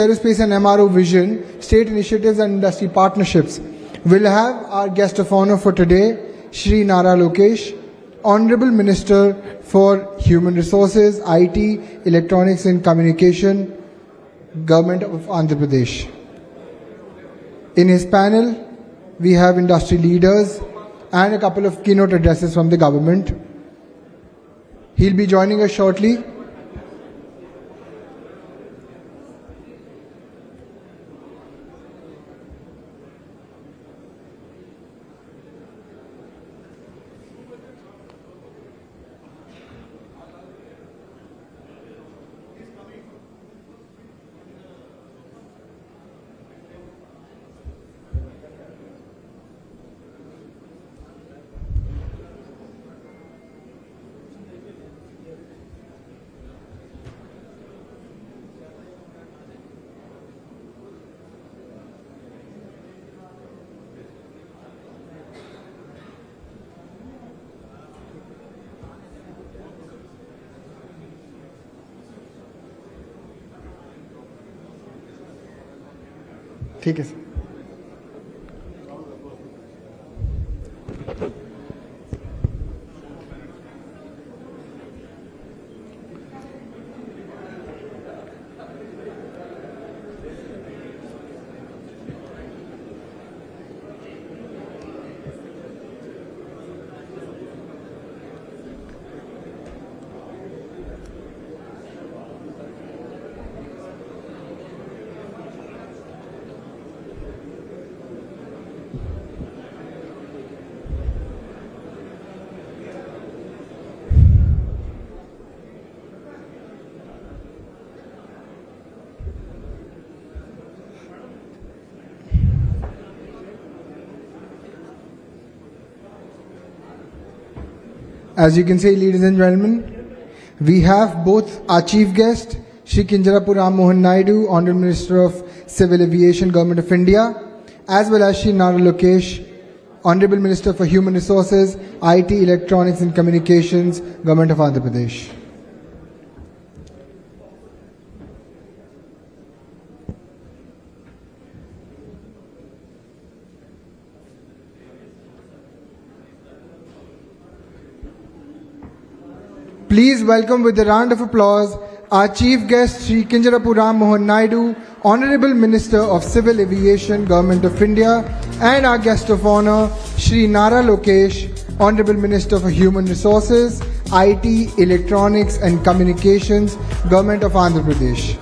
Aerospace and MRO Vision, State Initiatives and Industry Partnerships. We'll have our guest of honor for today, Shri Nara Lokesh, Honorable Minister for Human Resources, IT, Electronics and Communication, Government of Andhra Pradesh. In his panel, we have industry leaders and a couple of keynote addresses from the government. He'll be joining us shortly. ठीक है sir. As you can see, ladies and gentlemen, we have both our chief guest, Shri Chandrababu, Honorable Minister of Civil Aviation, Government of India, as well as Shri Nara Lokesh, Honorable Minister for Human Resources, IT, Electronics and Communications, Government of Andhra Pradesh. Please welcome with a round of applause our chief guest, Shri Chandrababu, Honorable Minister of Civil Aviation, Government of India, and our guest of honor, Shri Nara Lokesh, Honorable Minister for Human Resources, IT, Electronics and Communications, Government of Andhra Pradesh.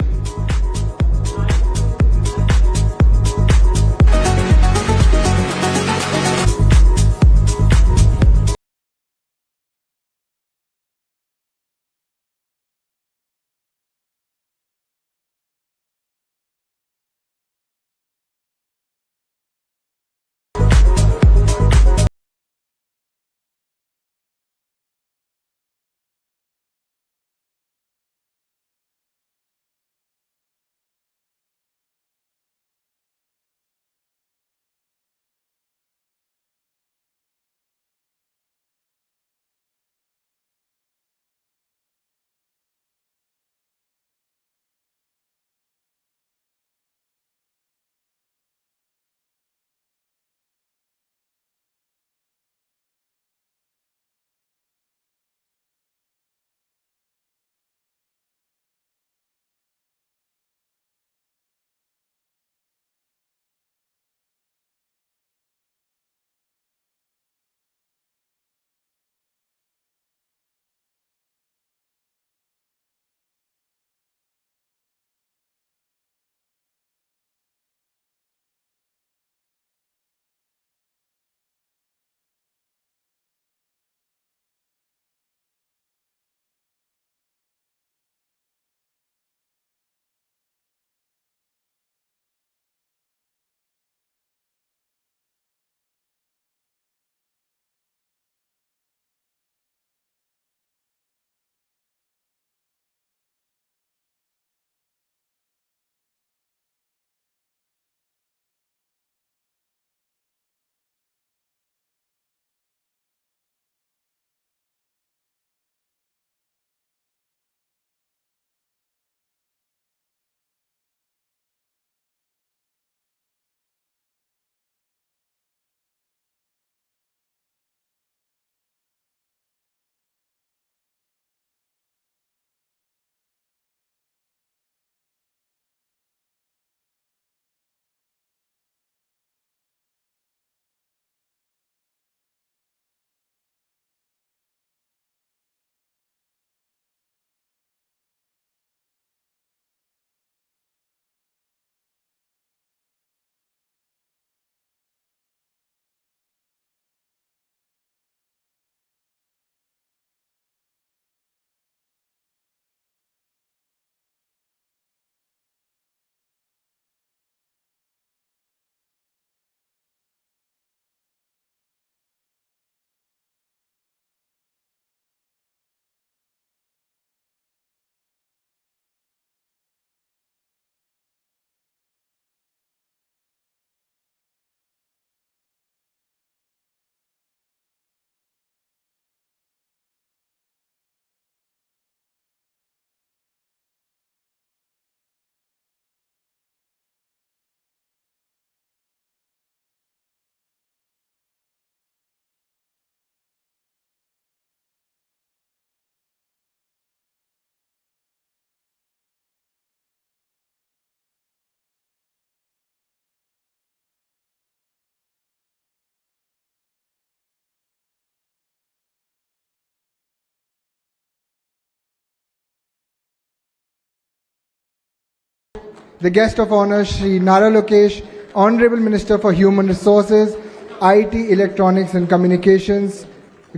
the guest of honor, Shri Nara Lokesh, Honorable Minister for Human Resources, IT, Electronics and Communications,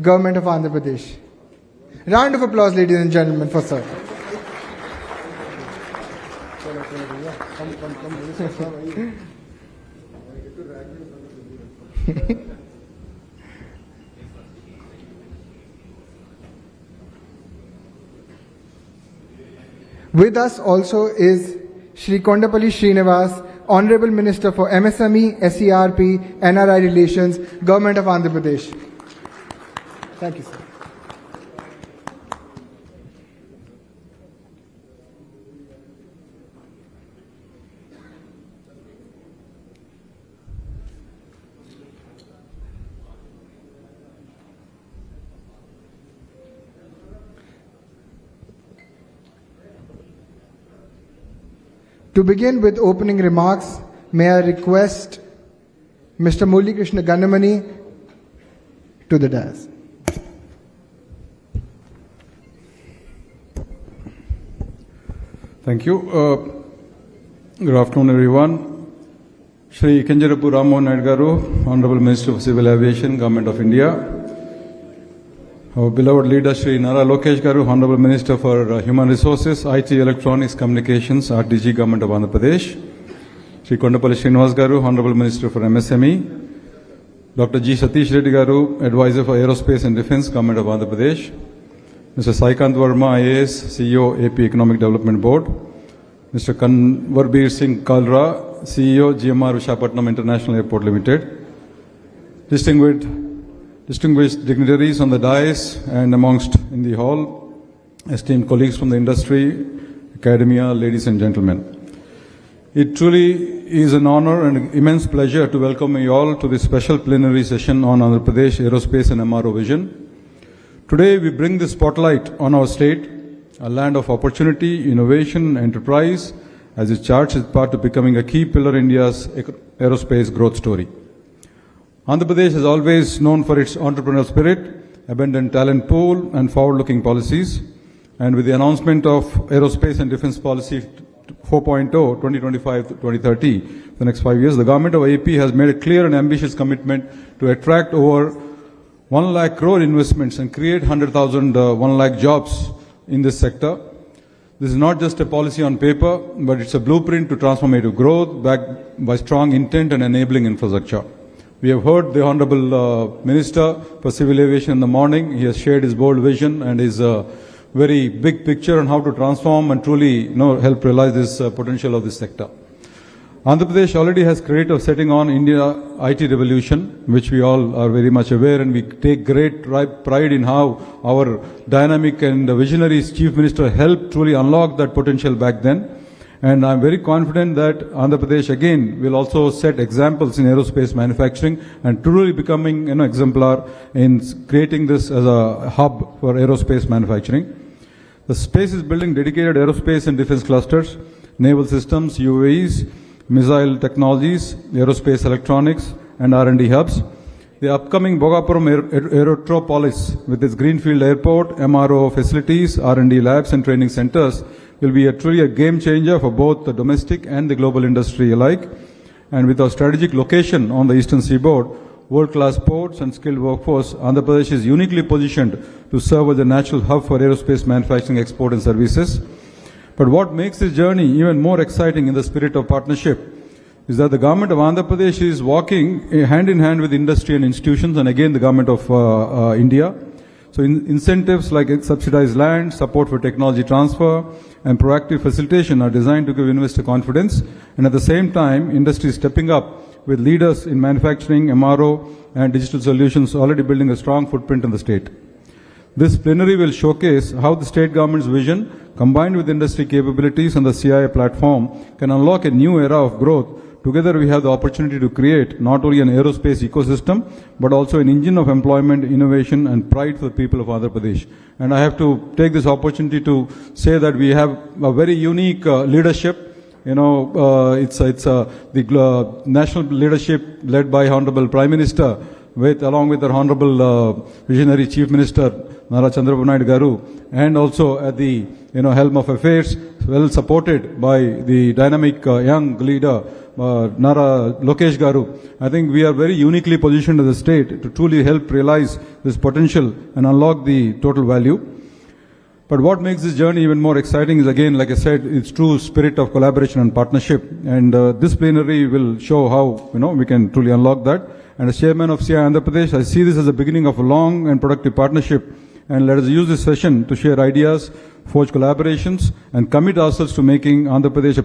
Government of Andhra Pradesh. Round of applause, ladies and gentlemen, for sir. With us also is Shri Kondapalli Srinivas, Honorable Minister for MSME, SERP, NRI Relations, Government of Andhra Pradesh. Thank you, sir. To begin with opening remarks, may I request Mr. Murali Krishna Gannamani to the dais. Thank you. Good afternoon, everyone. Shri Chandrababu Rammohan Garu, Honorable Minister of Civil Aviation, Government of India. Our beloved leader, Shri Nara Lokesh Garu, Honorable Minister for Human Resources, IT, Electronics, Communications, RDG, Government of Andhra Pradesh. Shri Kondapalli Srinivas Garu, Honorable Minister for MSME. Dr. G. Satish Reddy Garu, Advisor for Aerospace and Defence, Government of Andhra Pradesh. Mr. Saikant Verma, IAS, CEO, AP Economic Development Board. Mr. Kanwarbir Singh Kalra, CEO, GMR Visakhapatnam International Airport Limited. Distinguished dignitaries on the dais and amongst in the hall, esteemed colleagues from the industry, academia, ladies and gentlemen. It truly is an honor and immense pleasure to welcome you all to this special plenary session on Andhra Pradesh Aerospace and MRO Vision. Today we bring the spotlight on our state, a land of opportunity, innovation, enterprise, as it charts its path to becoming a key pillar in India's aerospace growth story. Andhra Pradesh is always known for its entrepreneurial spirit, abundant talent pool, and forward-looking policies. And with the announcement of Aerospace and Defence Policy 4.0, 2025-2030, the next 5 years, the government of AP has made a clear and ambitious commitment to attract over 1 lakh crore investments and create 100,000 1 lakh jobs in this sector. This is not just a policy on paper, but it's a blueprint to transformative growth backed by strong intent and enabling infrastructure. We have heard the Honorable Minister for Civil Aviation in the morning. He has shared his bold vision and his very big picture on how to transform and truly help realize this potential of this sector. Andhra Pradesh already has credit of setting on India IT revolution, which we all are very much aware, and we take great pride in how our dynamic and visionary Chief Minister helped truly unlock that potential back then. And I'm very confident that Andhra Pradesh again will also set examples in aerospace manufacturing and truly becoming exemplar in creating this as a hub for aerospace manufacturing. The space is building dedicated aerospace and defense clusters, naval systems, UAVs, missile technologies, aerospace electronics, and R&D hubs. The upcoming Bhogapuram Aerotropolis with its greenfield airport, MRO facilities, R&D labs, and training centers will be truly a game changer for both the domestic and the global industry alike. And with our strategic location on the eastern seaboard, world-class ports and skilled workforce, Andhra Pradesh is uniquely positioned to serve as a natural hub for aerospace manufacturing, export and services. But what makes this journey even more exciting in the spirit of partnership is that the government of Andhra Pradesh is walking hand in hand with industry and institutions, and again the government of India. So incentives like subsidized land, support for technology transfer, and proactive facilitation are designed to give investor confidence, and at the same time, industry is stepping up with leaders in manufacturing, MRO, and digital solutions already building a strong footprint in the state. This plenary will showcase how the state government's vision, combined with industry capabilities and the CIA platform, can unlock a new era of growth. Together we have the opportunity to create not only an aerospace ecosystem, but also an engine of employment, innovation and pride for the people of Andhra Pradesh. And I have to take this opportunity to say that we have a very unique leadership. It's the national leadership led by Honorable Prime Minister, along with our Honorable Visionary Chief Minister, Nara Chandrababu Naidu Garu, and also at the helm of affairs, well supported by the dynamic young leader Nara Lokesh Garu. I think we are very uniquely positioned as a state to truly help realize this potential and unlock the total value. But what makes this journey even more exciting is, again, like I said, its true spirit of collaboration and partnership. And this plenary will show how we can truly unlock that. And as chairman of CI Andhra Pradesh, I see this as the beginning of a long and productive partnership. And let us use this session to share ideas, forge collaborations, and commit ourselves to making Andhra Pradesh a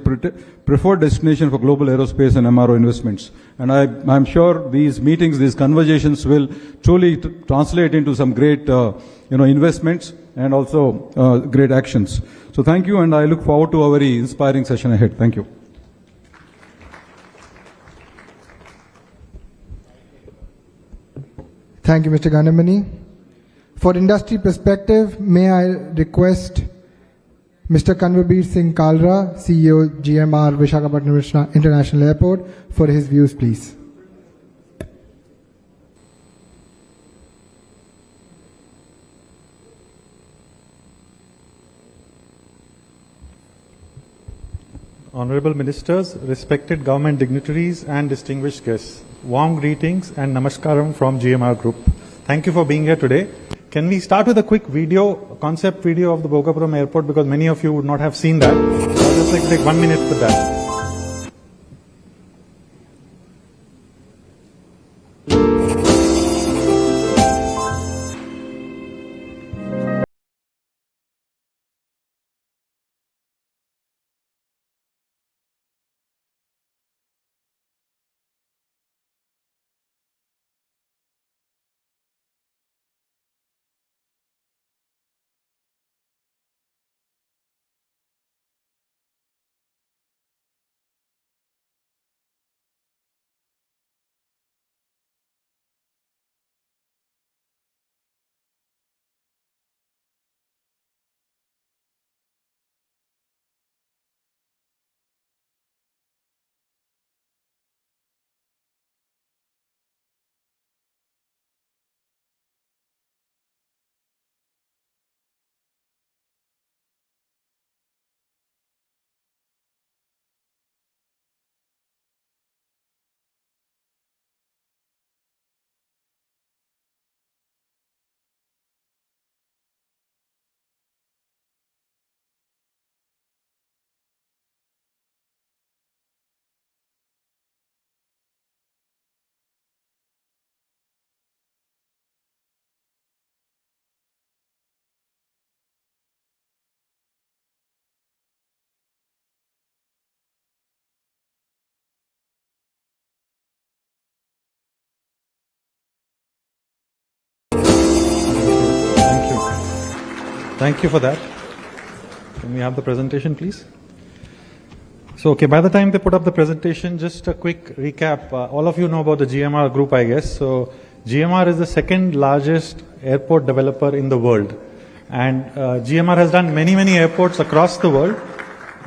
preferred destination for global aerospace and MRO investments. And I'm sure these meetings, these conversations will truly translate into some great investments and also great actions. So thank you, and I look forward to a very inspiring session ahead. Thank you. Thank you, Mr. Ganamani. For industry perspective, may I request Mr. Kanwarbir Singh Kalra, CEO GMR Visakhapatnam International Airport, for his views, please. Honorable Ministers, respected government dignitaries and distinguished guests, warm greetings and namaskaram from GMR Group. Thank you for being here today. Can we start with a quick video, concept video of the Bhogapuram airport, because many of you would not have seen that. So I'll just take 1 minute for that. Thank you for that. Can we have the presentation, please? So, okay, by the time they put up the presentation, just a quick recap. All of you know about the GMR group, I guess. So, GMR is the second largest airport developer in the world. And GMR has done many, many airports across the world.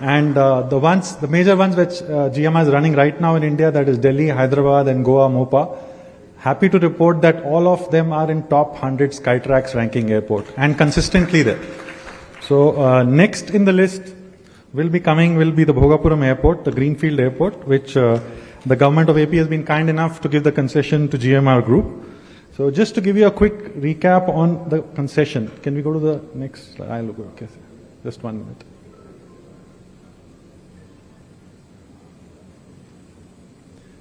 And the major ones which GMR is running right now in India, that is Delhi, Hyderabad, and Goa, Mopa. Happy to report that all of them are in top 100 Skytrax ranking airport and consistently there. So next in the list will be the Bhogapuram airport, the Greenfield airport, which the government of AP has been kind enough to give the concession to GMR Group. So just to give you a quick recap on the concession. Can we go to the next slide? I'll go. Okay, just 1 minute.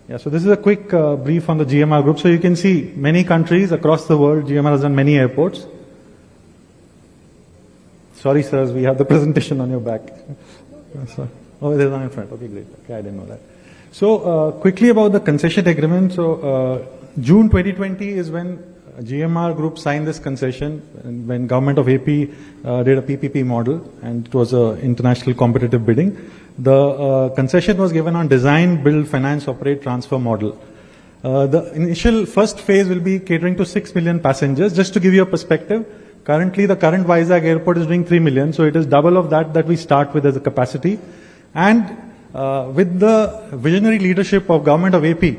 Yeah, so this is a quick brief on the GMR Group. So you can see many countries across the world, GMR has done many airports. Sorry, sirs, we have the presentation on your back. Oh, it is on in front. Okay, great. Okay, I didn't know that. So quickly about the concession agreement. So June 2020 is when GMR Group signed this concession, when government of AP did a PPP model, and it was an international competitive bidding. The concession was given on design, build, finance, operate, transfer model. The initial first phase will be catering to 6 million passengers. Just to give you a perspective, currently the current Vizag airport is doing 3 million, so it is double of that we start with as a capacity. And with the visionary leadership of government of AP,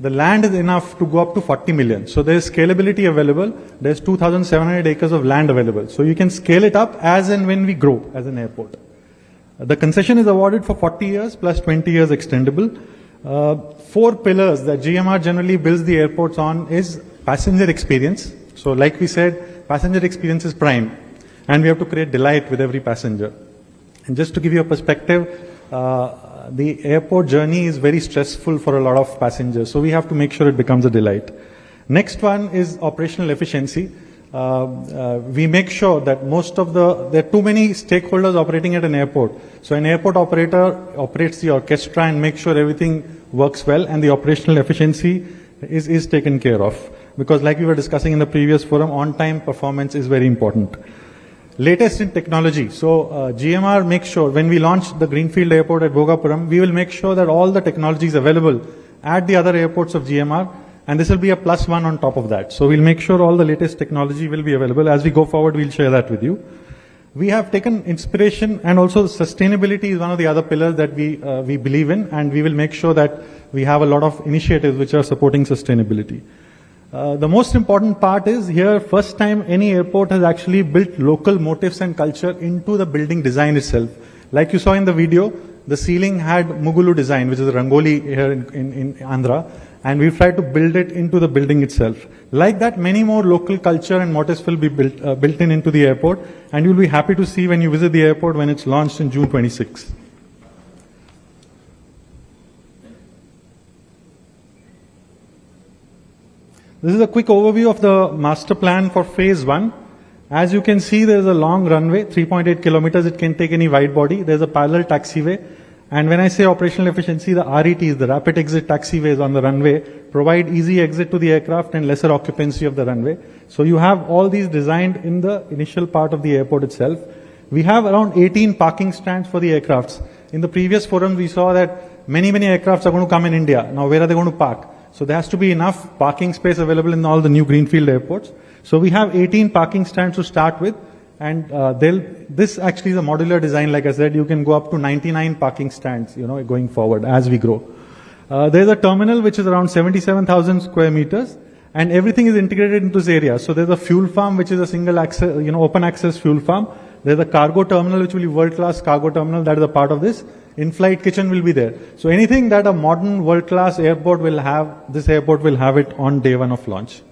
the land is enough to go up to 40 million. So there is scalability available. There's 2,700 acres of land available. So you can scale it up as and when we grow as an airport. The concession is awarded for 40 years plus 20 years extendable. 4 pillars that GMR generally builds the airports on is passenger experience. So like we said, passenger experience is prime, and we have to create delight with every passenger. And just to give you a perspective, the airport journey is very stressful for a lot of passengers, so we have to make sure it becomes a delight. Next one is operational efficiency. We make sure that there are too many stakeholders operating at an airport. So an airport operator operates the orchestra and makes sure everything works well, and the operational efficiency is taken care of. Because like we were discussing in the previous forum, on-time performance is very important. Latest in technology. So GMR makes sure when we launch the Greenfield Airport at Bhogapuram, we will make sure that all the technology is available at the other airports of GMR, and this will be a +1 on top of that. So we'll make sure all the latest technology will be available. As we go forward, we'll share that with you. We have taken inspiration, and also sustainability is one of the other pillars that we believe in, and we will make sure that we have a lot of initiatives which are supporting sustainability. The most important part is here, first time any airport has actually built local motifs and culture into the building design itself. Like you saw in the video, the ceiling had Mugulu design, which is a Rangoli here in Andhra, and we've tried to build it into the building itself. Like that, many more local culture and motifs will be built into the airport, and you'll be happy to see when you visit the airport when it's launched in June 26. This is a quick overview of the master plan for phase 1. As you can see, there is a long runway, 3.8 kilometers. It can take any wide body. There's a parallel taxiway. And when I say operational efficiency, the RETs, the rapid exit taxiways on the runway, provide easy exit to the aircraft and lesser occupancy of the runway. So you have all these designed in the initial part of the airport itself. We have around 18 parking stands for the aircrafts. In the previous forum, we saw that many aircrafts are going to come in India. Now, where are they going to park? So there has to be enough parking space available in all the new greenfield airports. So we have 18 parking stands to start with, and this actually is a modular design. Like I said, you can go up to 99 parking stands, going forward as we grow. There's a terminal which is around 77,000 square meters, and everything is integrated into this area. So there's a fuel farm which is a single access, open access fuel farm. There's a cargo terminal which will be world-class cargo terminal, that is a part of this. In-flight kitchen will be there. So anything that a modern world-class airport will have, this airport will have it on day 1 of launch.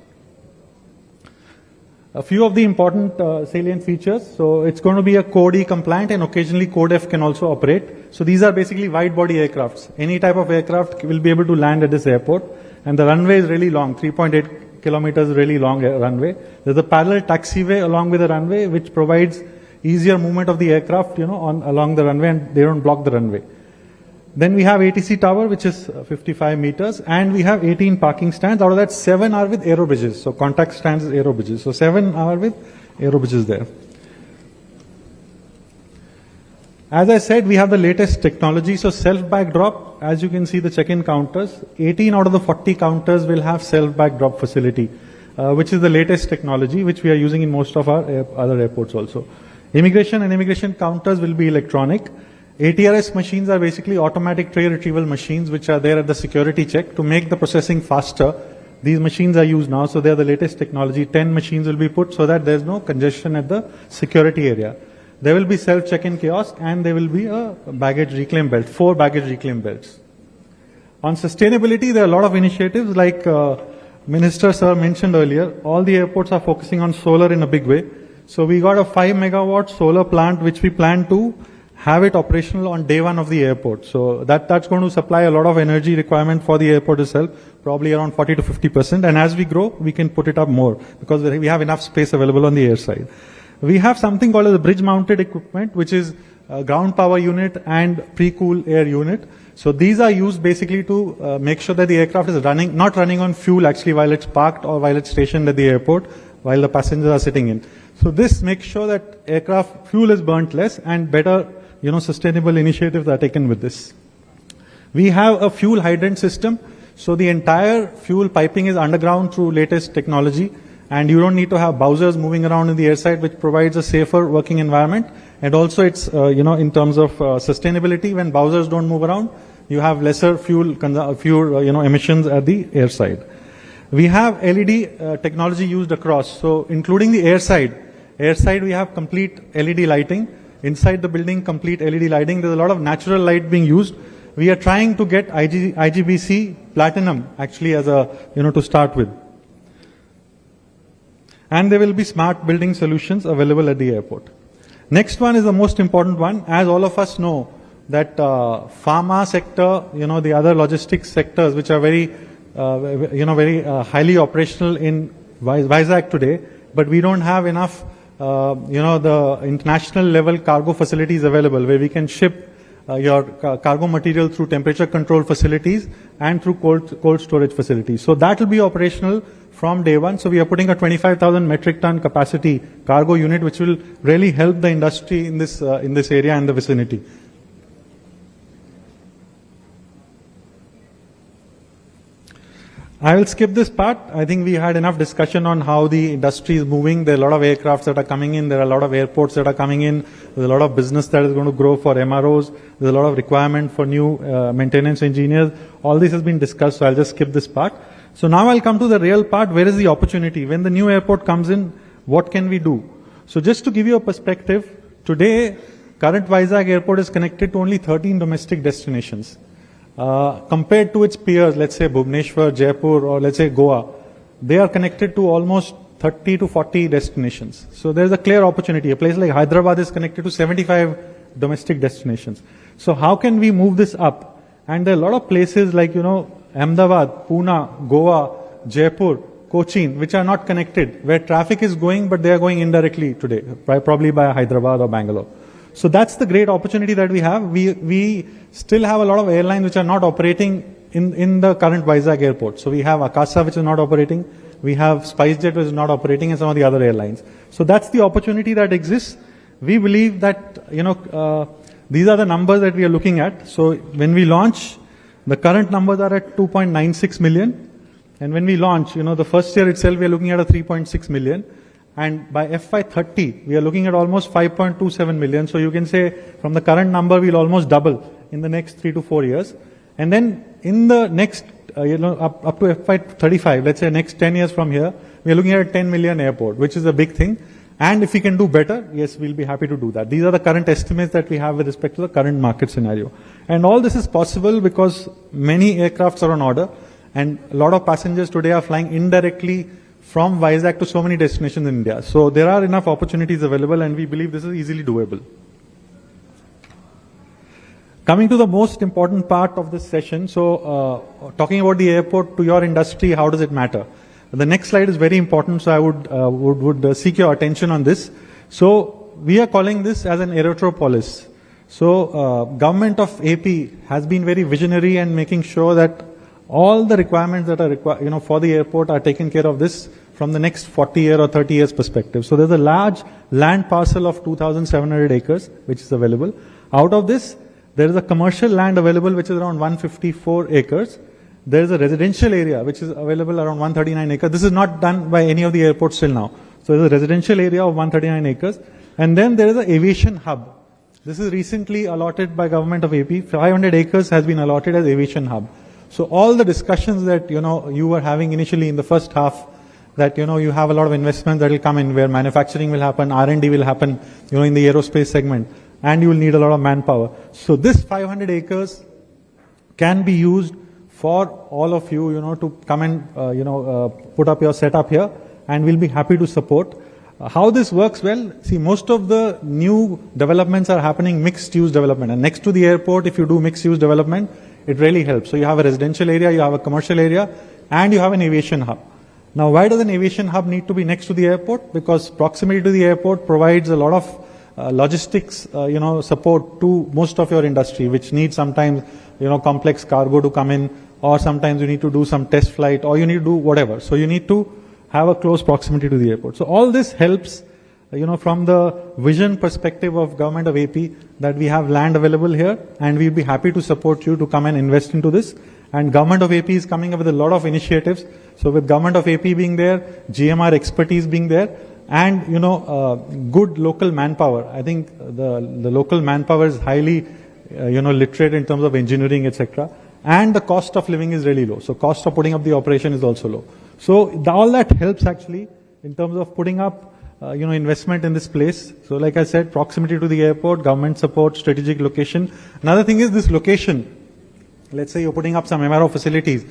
A few of the important salient features. So it's going to be a Code E compliant, and occasionally Code F can also operate. So these are basically wide body aircrafts. Any type of aircraft will be able to land at this airport. And the runway is really long, 3.8 kilometers, really long runway. There's a parallel taxiway along with the runway, which provides easier movement of the aircraft, along the runway, and they don't block the runway. Then we have ATC tower, which is 55 meters, and we have 18 parking stands. Out of that, 7 are with aero bridges. So contact stands is aero bridges. So 7 are with aero bridges there. As I said, we have the latest technology. So self-bag drop, as you can see the check-in counters, 18 out of the 40 counters will have self-bag drop facility, which is the latest technology, which we are using in most of our other airports also. Immigration and immigration counters will be electronic. ATRS machines are basically automatic tray retrieval machines, which are there at the security check to make the processing faster. These machines are used now, so they are the latest technology. 10 machines will be put so that there's no congestion at the security area. There will be self-check-in kiosk, and there will be a baggage reclaim belt, 4 baggage reclaim belts. On sustainability, there are a lot of initiatives like Minister Sir mentioned earlier. All the airports are focusing on solar in a big way. So we got a 5 megawatt solar plant, which we plan to have it operational on day 1 of the airport. So that's going to supply a lot of energy requirement for the airport itself, probably around 40 to 50%. And as we grow, we can put it up more because we have enough space available on the air side. We have something called as a bridge mounted equipment, which is a ground power unit and pre-cool air unit. So these are used basically to make sure that the aircraft is not running on fuel actually while it's parked or while it's stationed at the airport, while the passengers are sitting in. So this makes sure that aircraft fuel is burnt less, and better, sustainable initiatives are taken with this. We have a fuel hydrant system. So the entire fuel piping is underground through latest technology, and you don't need to have bowsers moving around in the airside, which provides a safer working environment. And also it's, in terms of sustainability, when bowsers don't move around, you have lesser fuel emissions at the air side. We have LED technology used across, so including the air side we have complete LED lighting. Inside the building, complete LED lighting. There's a lot of natural light being used. We are trying to get IGBC platinum actually as a, to start with. And there will be smart building solutions available at the airport. Next one is the most important one. As all of us know, that pharma sector, the other logistics sectors which are very, very highly operational in Vizag today, but we don't have enough, the international level cargo facilities available where we can ship your cargo material through temperature control facilities and through cold storage facilities. So that will be operational from day one. So we are putting a 25,000 metric ton capacity cargo unit, which will really help the industry in this area and the vicinity. I will skip this part. I think we had enough discussion on how the industry is moving. There are a lot of aircrafts that are coming in. There are a lot of airports that are coming in. There's a lot of business that is going to grow for MROs. There's a lot of requirement for new maintenance engineers. All this has been discussed, so I'll just skip this part. So now I'll come to the real part. Where is the opportunity? When the new airport comes in, what can we do? So just to give you a perspective, today, current Vizag airport is connected to only 13 domestic destinations. Compared to its peers, let's say Bhubaneswar, Jaipur, or let's say Goa, they are connected to almost 30 to 40 destinations. So there's a clear opportunity. A place like Hyderabad is connected to 75 domestic destinations. So how can we move this up? And there are a lot of places like, Ahmedabad, Pune, Goa, Jaipur, Cochin, which are not connected, where traffic is going, but they are going indirectly today, probably by Hyderabad or Bangalore. So that's the great opportunity that we have. We still have a lot of airlines which are not operating in the current Vizag airport. So we have Akasa, which is not operating. We have SpiceJet, which is not operating, and some of the other airlines. So that's the opportunity that exists. We believe that, these are the numbers that we are looking at. So when we launch, the current numbers are at 2.96 million. And when we launch, the first year itself, we are looking at a 3.6 million. And by FY30, we are looking at almost 5.27 million. So you can say from the current number, we'll almost double in the next 3 to 4 years. And then in the next, up to FY35, let's say next 10 years from here, we are looking at a 10 million airport, which is a big thing. And if we can do better, yes, we'll be happy to do that. These are the current estimates that we have with respect to the current market scenario. And all this is possible because many aircrafts are on order and a lot of passengers today are flying indirectly from Vizag to so many destinations in India. So there are enough opportunities available and we believe this is easily doable. Coming to the most important part of this session, so talking about the airport to your industry, how does it matter? The next slide is very important, so I would seek your attention on this. So we are calling this as an aerotropolis. So government of AP has been very visionary and making sure that all the requirements that are required, for the airport are taken care of this from the next 40 year or 30 years perspective. So there's a large land parcel of 2,700 acres which is available. Out of this, there is a commercial land available which is around 154 acres. There is a residential area which is available around 139 acres. This is not done by any of the airports till now. So there's a residential area of 139 acres. And then there is an aviation hub. This is recently allotted by government of AP. 500 acres has been allotted as aviation hub. So all the discussions that, you were having initially in the first half, that, you have a lot of investment that will come in where manufacturing will happen, R&D will happen, in the aerospace segment, and you will need a lot of manpower. So this 500 acres can be used for all of you, to come and, put up your setup here, and we'll be happy to support. How this works? Well, see, most of the new developments are happening mixed use development, and next to the airport, if you do mixed use development, it really helps. So you have a residential area, you have a commercial area, and you have an aviation hub. Now, why does an aviation hub need to be next to the airport? Because proximity to the airport provides a lot of logistics, support to most of your industry, which needs sometimes, complex cargo to come in, or sometimes you need to do some test flight, or you need to do whatever. So you need to have a close proximity to the airport. So all this helps, from the vision perspective of government of AP, that we have land available here, and we'll be happy to support you to come and invest into this. And government of AP is coming up with a lot of initiatives. So with government of AP being there, GMR expertise being there, and good local manpower. I think the local manpower is highly literate in terms of engineering, etc. And the cost of living is really low. So cost of putting up the operation is also low. So all that helps actually in terms of putting up, investment in this place. So like I said, proximity to the airport, government support, strategic location. Another thing is this location. Let's say you're putting up some MRO facilities.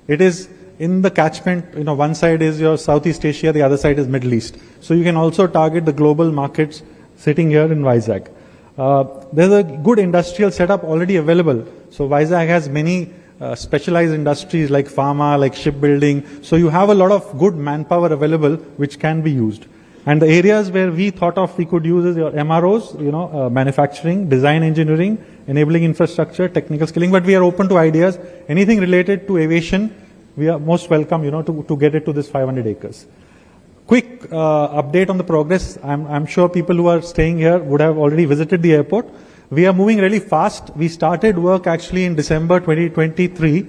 It is in the catchment, one side is your Southeast Asia, the other side is Middle East. So you can also target the global markets sitting here in Vizag. There's a good industrial setup already available. So Vizag has many specialized industries like pharma, like shipbuilding. So you have a lot of good manpower available which can be used. And the areas where we thought of we could use is your MROs, manufacturing, design engineering, enabling infrastructure, technical skilling. But we are open to ideas. Anything related to aviation, we are most welcome, to get it to this 500 acres. Quick update on the progress. I'm sure people who are staying here would have already visited the airport. We are moving really fast. We started work actually in December 2023,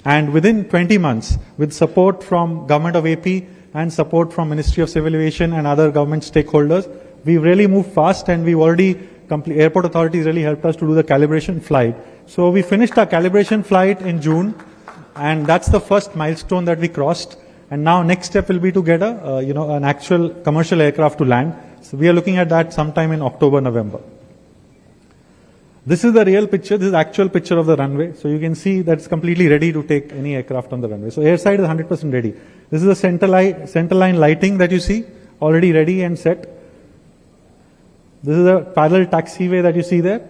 and within 20 months, with support from Government of AP and support from Ministry of Civil Aviation and other government stakeholders, we've really moved fast, and we've already airport authorities really helped us to do the calibration flight. So we finished our calibration flight in June, and that's the first milestone that we crossed. And now next step will be to get an actual commercial aircraft to land. So we are looking at that sometime in October, November. This is the real picture. This is actual picture of the runway. So you can see that it's completely ready to take any aircraft on the runway. So airside is 100% ready. This is the center line lighting that you see, already ready and set. This is a parallel taxiway that you see there.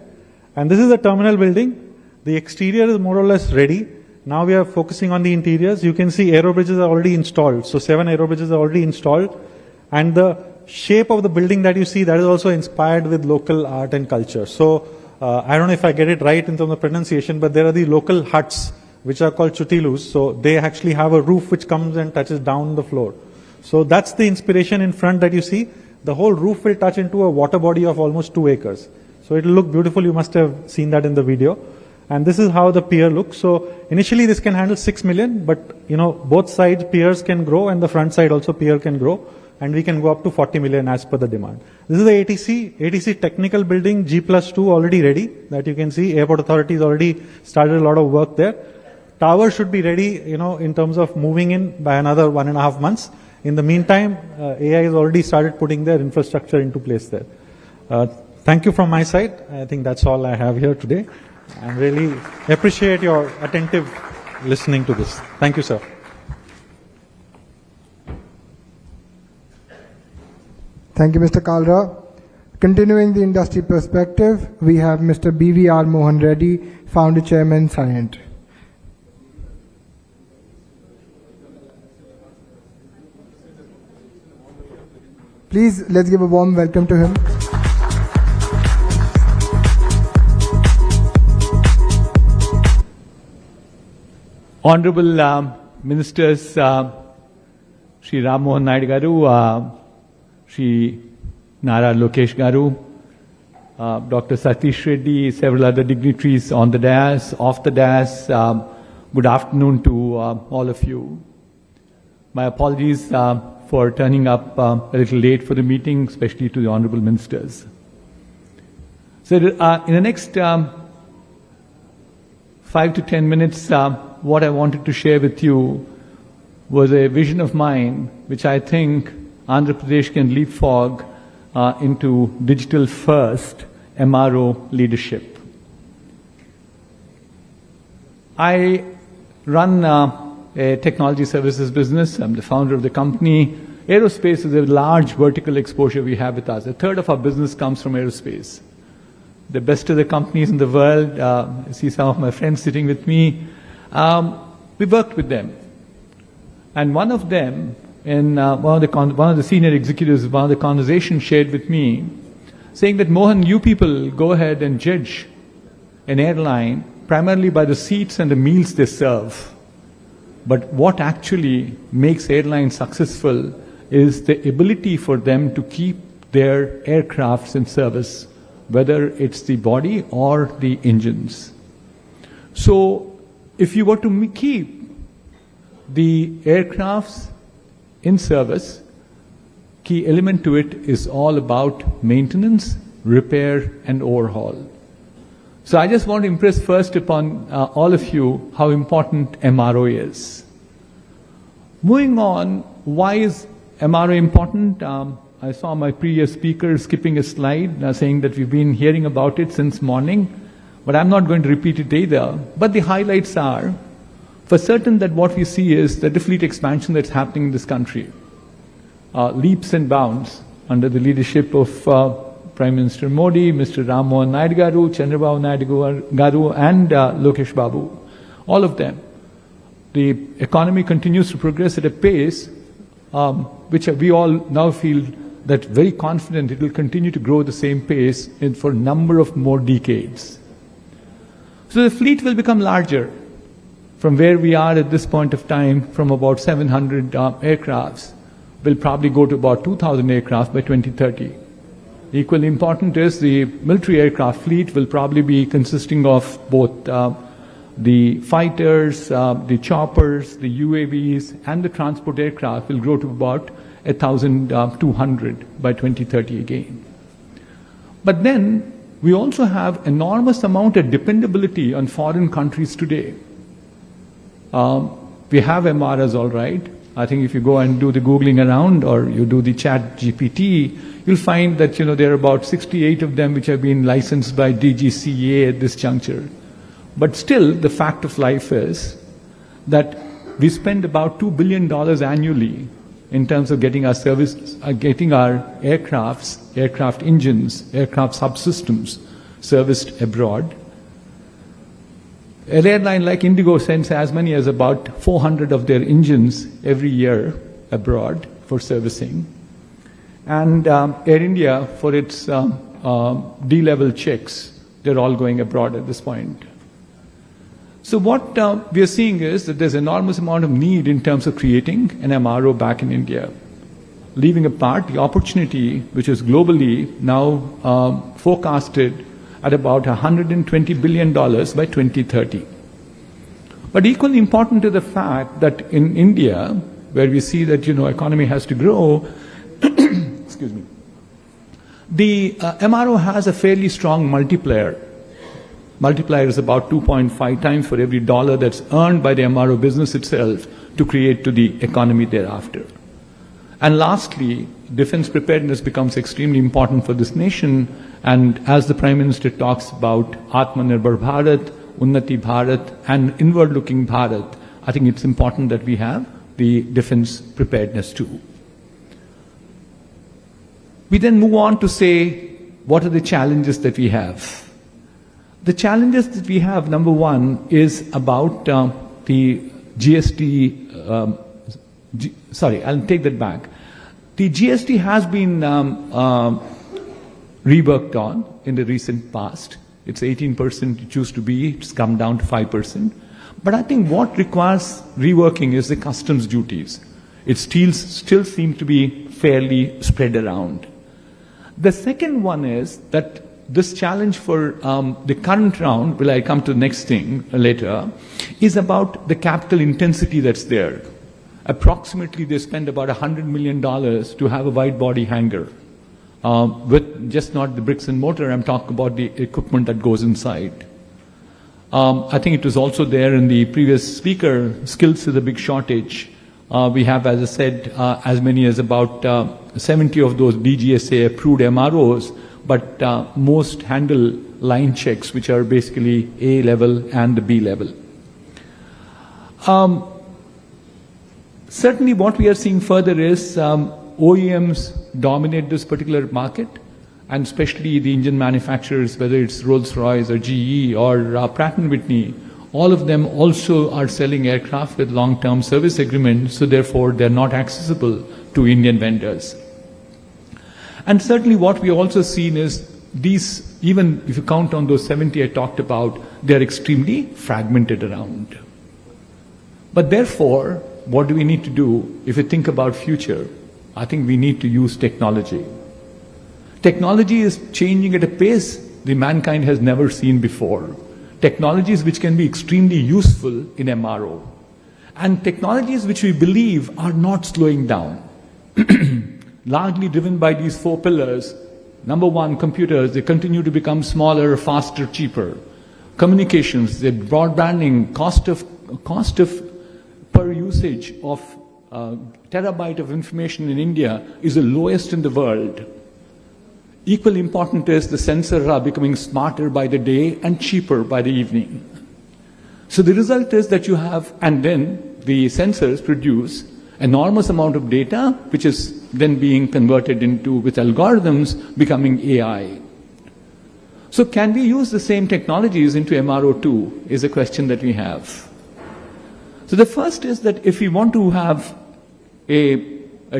And this is the terminal building. The exterior is more or less ready. Now we are focusing on the interiors. You can see aero bridges are already installed. So 7 aero bridges are already installed. And the shape of the building that you see, that is also inspired with local art and culture. So I don't know if I get it right in terms of pronunciation, but there are the local huts which are called chutilus. So they actually have a roof which comes and touches down the floor. So that's the inspiration in front that you see. The whole roof will touch into a water body of almost 2 acres. So it will look beautiful. You must have seen that in the video. And this is how the pier looks. So initially this can handle 6 million, but both sides piers can grow and the front side also pier can grow. And we can go up to 40 million as per the demand. This is the ATC technical building, G+2 already ready, that you can see. Airport authorities already started a lot of work there. Tower should be ready, in terms of moving in by another 1.5 months. In the meantime, AI has already started putting their infrastructure into place there. Thank you from my side. I think that's all I have here today. I really appreciate your attentive listening to this. Thank you, sir. Thank you, Mr. Kalra. Continuing the industry perspective, we have Mr. BVR Mohan Reddy, Founder Chairman, Scient. Please, let's give a warm welcome to him. Honorable Ministers, Shri Ram Mohan Naidu Garu, Shri Nara Lokesh Garu, Dr. Satish Reddy, several other dignitaries on the dais, off the dais. Good afternoon to all of you. My apologies for turning up a little late for the meeting, especially to the Honorable Ministers. So in the next 5 to 10 minutes, what I wanted to share with you was a vision of mine, which I think Andhra Pradesh can leapfrog into digital first MRO leadership. I run a technology services business. I'm the founder of the company. Aerospace is a large vertical exposure we have with us. A third of our business comes from aerospace. The best of the companies in the world, I see some of my friends sitting with me, we worked with them. And one of them, in one of the senior executives, one of the conversations shared with me, saying that, Mohan, you people go ahead and judge an airline primarily by the seats and the meals they serve. But what actually makes airlines successful is the ability for them to keep their aircrafts in service, whether it's the body or the engines. So if you were to keep the aircrafts in service, key element to it is all about maintenance, repair, and overhaul. So I just want to impress first upon all of you how important MRO is. Moving on, why is MRO important? I saw my previous speaker skipping a slide saying that we've been hearing about it since morning, but I'm not going to repeat it either. But the highlights are, for certain, that what we see is that the fleet expansion that's happening in this country, leaps and bounds under the leadership of Prime Minister Modi, Mr. Ram Mohan Naidu Garu, Chandrababu Naidu Garu, and Lokesh Babu, all of them. The economy continues to progress at a pace which we all now feel that very confident it will continue to grow at the same pace for a number of more decades. So the fleet will become larger from where we are at this point of time, from about 700 aircrafts, will probably go to about 2,000 aircraft by 2030. Equally important is the military aircraft fleet will probably be consisting of both the fighters, the choppers, the UAVs, and the transport aircraft will grow to about 1,200 by 2030 again. But then we also have enormous amount of dependability on foreign countries today. We have MRs, all right. I think if you go and do the Googling around or you do the chat GPT, you'll find that there are about 68 of them which have been licensed by DGCA at this juncture. But still, the fact of life is that we spend about $2 billion annually in terms of getting our services, getting our aircrafts, aircraft engines, aircraft subsystems serviced abroad. An airline like Indigo sends as many as about 400 of their engines every year abroad for servicing. And Air India, for its D-level checks, they're all going abroad at this point. So what we are seeing is that there's enormous amount of need in terms of creating an MRO back in India, leaving apart the opportunity which is globally now forecasted at about $120 billion by 2030. But equally important to the fact that in India, where we see that economy has to grow, excuse me, the MRO has a fairly strong multiplier. Multiplier is about 2.5 times for every dollar that's earned by the MRO business itself to create to the economy thereafter. And lastly, defense preparedness becomes extremely important for this nation. And as the Prime Minister talks about Atmanirbhar Bharat, Unnati Bharat, and inward-looking Bharat, I think it's important that we have the defense preparedness too. We then move on to say, what are the challenges that we have? The challenges that we have, number one, is about the GST. Sorry, I'll take that back. The GST has been reworked on in the recent past. It's 18% it used to be. It's come down to 5%. But I think what requires reworking is the customs duties. It still seem to be fairly spread around. The second one is that this challenge for the current round, will I come to the next thing later, is about the capital intensity that's there. Approximately they spend about $100 million to have a wide body hangar. With just not the bricks and mortar, I'm talking about the equipment that goes inside. I think it was also there in the previous speaker, skills is a big shortage. We have, as I said, as many as about 70 of those DGSA approved MROs, but most handle line checks, which are basically A level and the B level. Certainly what we are seeing further is OEMs dominate this particular market, and especially the engine manufacturers, whether it's Rolls-Royce or GE or Pratt & Whitney, all of them also are selling aircraft with long-term service agreements, so therefore they're not accessible to Indian vendors. And certainly what we also seen is these, even if you count on those 70 I talked about, they're extremely fragmented around. But therefore, what do we need to do if we think about future? I think we need to use technology. Technology is changing at a pace the mankind has never seen before. Technologies which can be extremely useful in MRO. And technologies which we believe are not slowing down. Largely driven by these four pillars. Number one, computers, they continue to become smaller, faster, cheaper. communications, the broadbanding, cost of per usage of terabyte of information in India is the lowest in the world. Equally important is the sensors are becoming smarter by the day and cheaper by the evening. So the result is that you have, and then the sensors produce enormous amount of data, which is then being converted into, with algorithms, becoming AI. So can we use the same technologies into MRO too, is a question that we have. So the first is that if we want to have a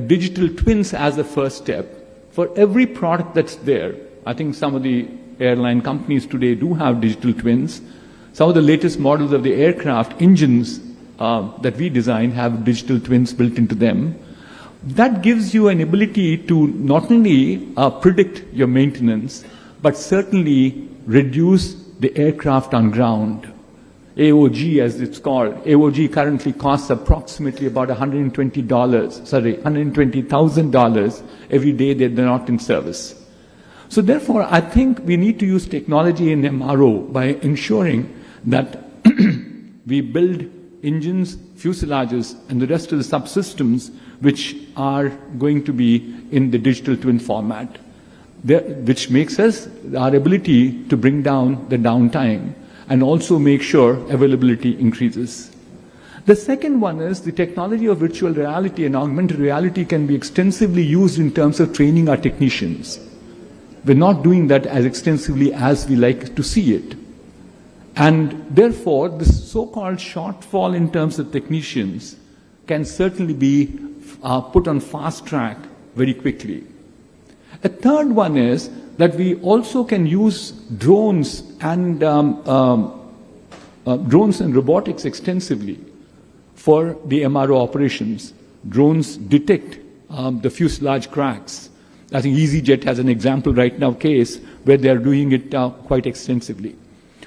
digital twins as the first step, for every product that's there, I think some of the airline companies today do have digital twins. Some of the latest models of the aircraft engines that we design have digital twins built into them. That gives you an ability to not only predict your maintenance, but certainly reduce the aircraft on ground. AOG, as it's called. AOG currently costs approximately about $120,000 every day that they're not in service. So therefore, I think we need to use technology in MRO by ensuring that we build engines, fuselages, and the rest of the subsystems which are going to be in the digital twin format, which makes us our ability to bring down the downtime and also make sure availability increases. The second one is the technology of virtual reality and augmented reality can be extensively used in terms of training our technicians. We're not doing that as extensively as we like to see it. And therefore, this so-called shortfall in terms of technicians can certainly be put on fast track very quickly. A third one is that we also can use drones and robotics extensively for the MRO operations. Drones detect the fuselage cracks. I think EasyJet has an example right now case where they are doing it quite extensively.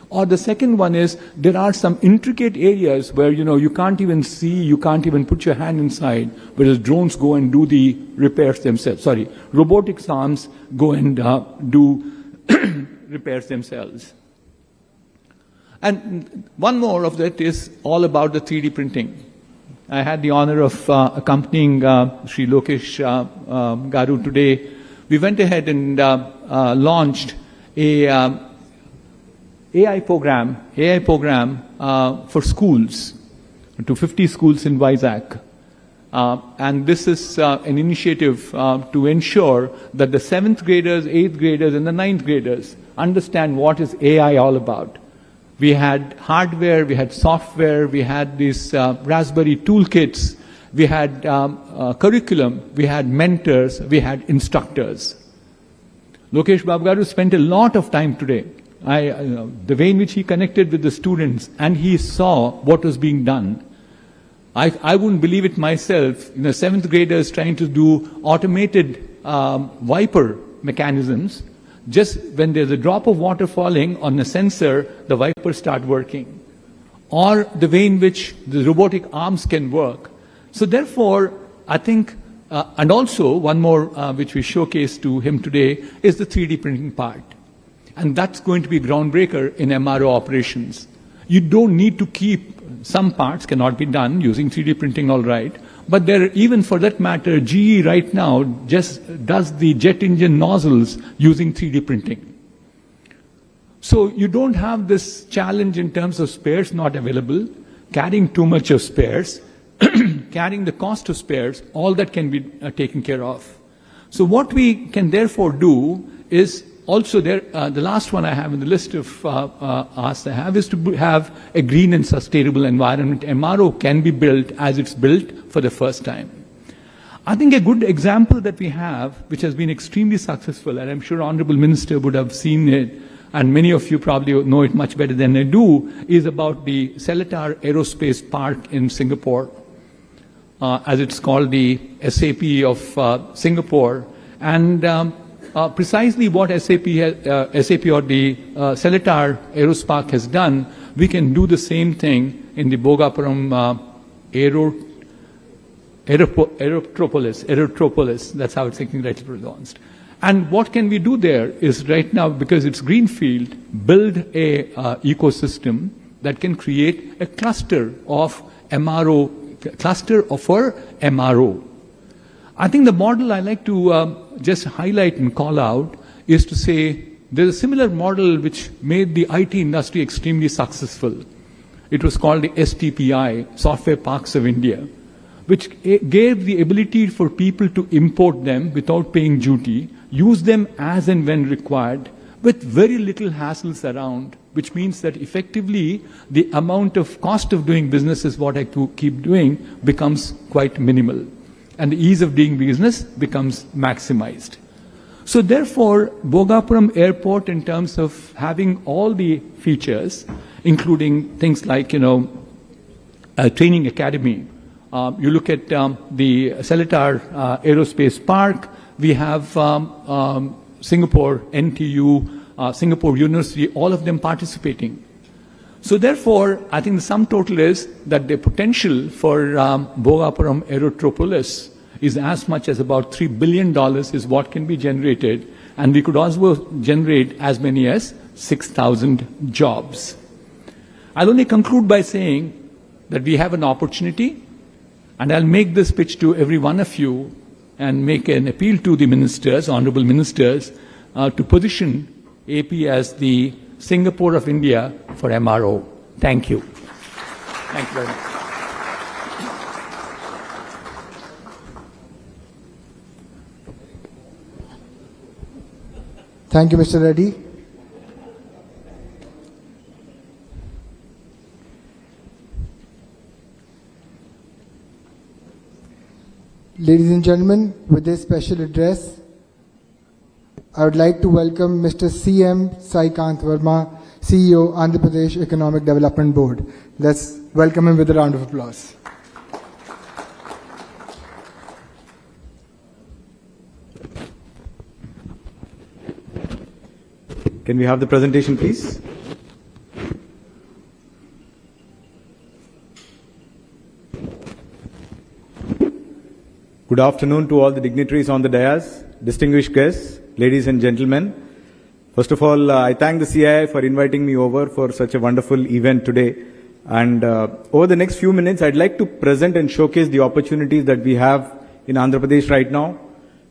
Or the second one is there are some intricate areas where you can't even see, you can't even put your hand inside, whereas drones go and do the repairs themselves. Sorry, robotics arms go and do repairs themselves. And one more of that is all about the 3D printing. I had the honor of accompanying Sri Lokesh Garu today. We went ahead and launched a AI program for schools, to 50 schools in Vizag. And this is an initiative to ensure that the 7th graders, 8th graders, and the 9th graders understand what is AI all about. We had hardware, we had software, we had these Raspberry toolkits, we had curriculum, we had mentors, we had instructors. Lokesh Babu spent a lot of time today. The way in which he connected with the students and he saw what was being done. I wouldn't believe it myself, 7th graders trying to do automated wiper mechanisms. Just when there's a drop of water falling on a sensor, the wipers start working. Or the way in which the robotic arms can work. So therefore, I think, and also one more which we showcased to him today is the 3D printing part. And that's going to be groundbreaker in MRO operations. You don't need to keep, some parts cannot be done using 3D printing, all right. But there, even for that matter, GE right now just does the jet engine nozzles using 3D printing. So you don't have this challenge in terms of spares not available, carrying too much of spares, carrying the cost of spares, all that can be taken care of. So what we can therefore do is also there, the last one I have in the list of asks I have is to have a green and sustainable environment. MRO can be built as it's built for the first time. I think a good example that we have, which has been extremely successful, and I'm sure Honorable Minister would have seen it, and many of you probably know it much better than I do, is about the Seletar Aerospace Park in Singapore, as it's called the SAP of Singapore. And precisely what SAP or the Seletar Aerospark has done, we can do the same thing in the Bhogapuram Aerotropolis, that's how it's rightly pronounced. And what can we do there is right now, because it's greenfield, build a ecosystem that can create a cluster of MRO, for MRO. I think the model I like to just highlight and call out is to say there's a similar model which made the IT industry extremely successful. It was called the STPI, Software Parks of India, which gave the ability for people to import them without paying duty, use them as and when required, with very little hassles around, which means that effectively the amount of cost of doing business is what I keep doing becomes quite minimal. And the ease of doing business becomes maximized. So therefore, Bhogapuram Airport, in terms of having all the features, including things like, a training academy. You look at the Seletar Aerospace Park, we have Singapore, NTU, Singapore University, all of them participating. So therefore, I think the sum total is that the potential for Bhogapuram Aerotropolis is as much as about $3 billion is what can be generated, and we could also generate as many as 6,000 jobs. I'll only conclude by saying that we have an opportunity, and I'll make this pitch to every one of you and make an appeal to the ministers, honorable ministers, to position AP as the Singapore of India for MRO. Thank you. Thank you very much. Thank you, Mr. Reddy. Ladies and gentlemen, with this special address, I would like to welcome Mr. C.M. Sai Kant Verma, CEO, Andhra Pradesh Economic Development Board. Let's welcome him with a round of applause. Can we have the presentation, please? Good afternoon to all the dignitaries on the dais, distinguished guests, ladies and gentlemen. First of all, I thank the CII for inviting me over for such a wonderful event today. And over the next few minutes, I'd like to present and showcase the opportunities that we have in Andhra Pradesh right now.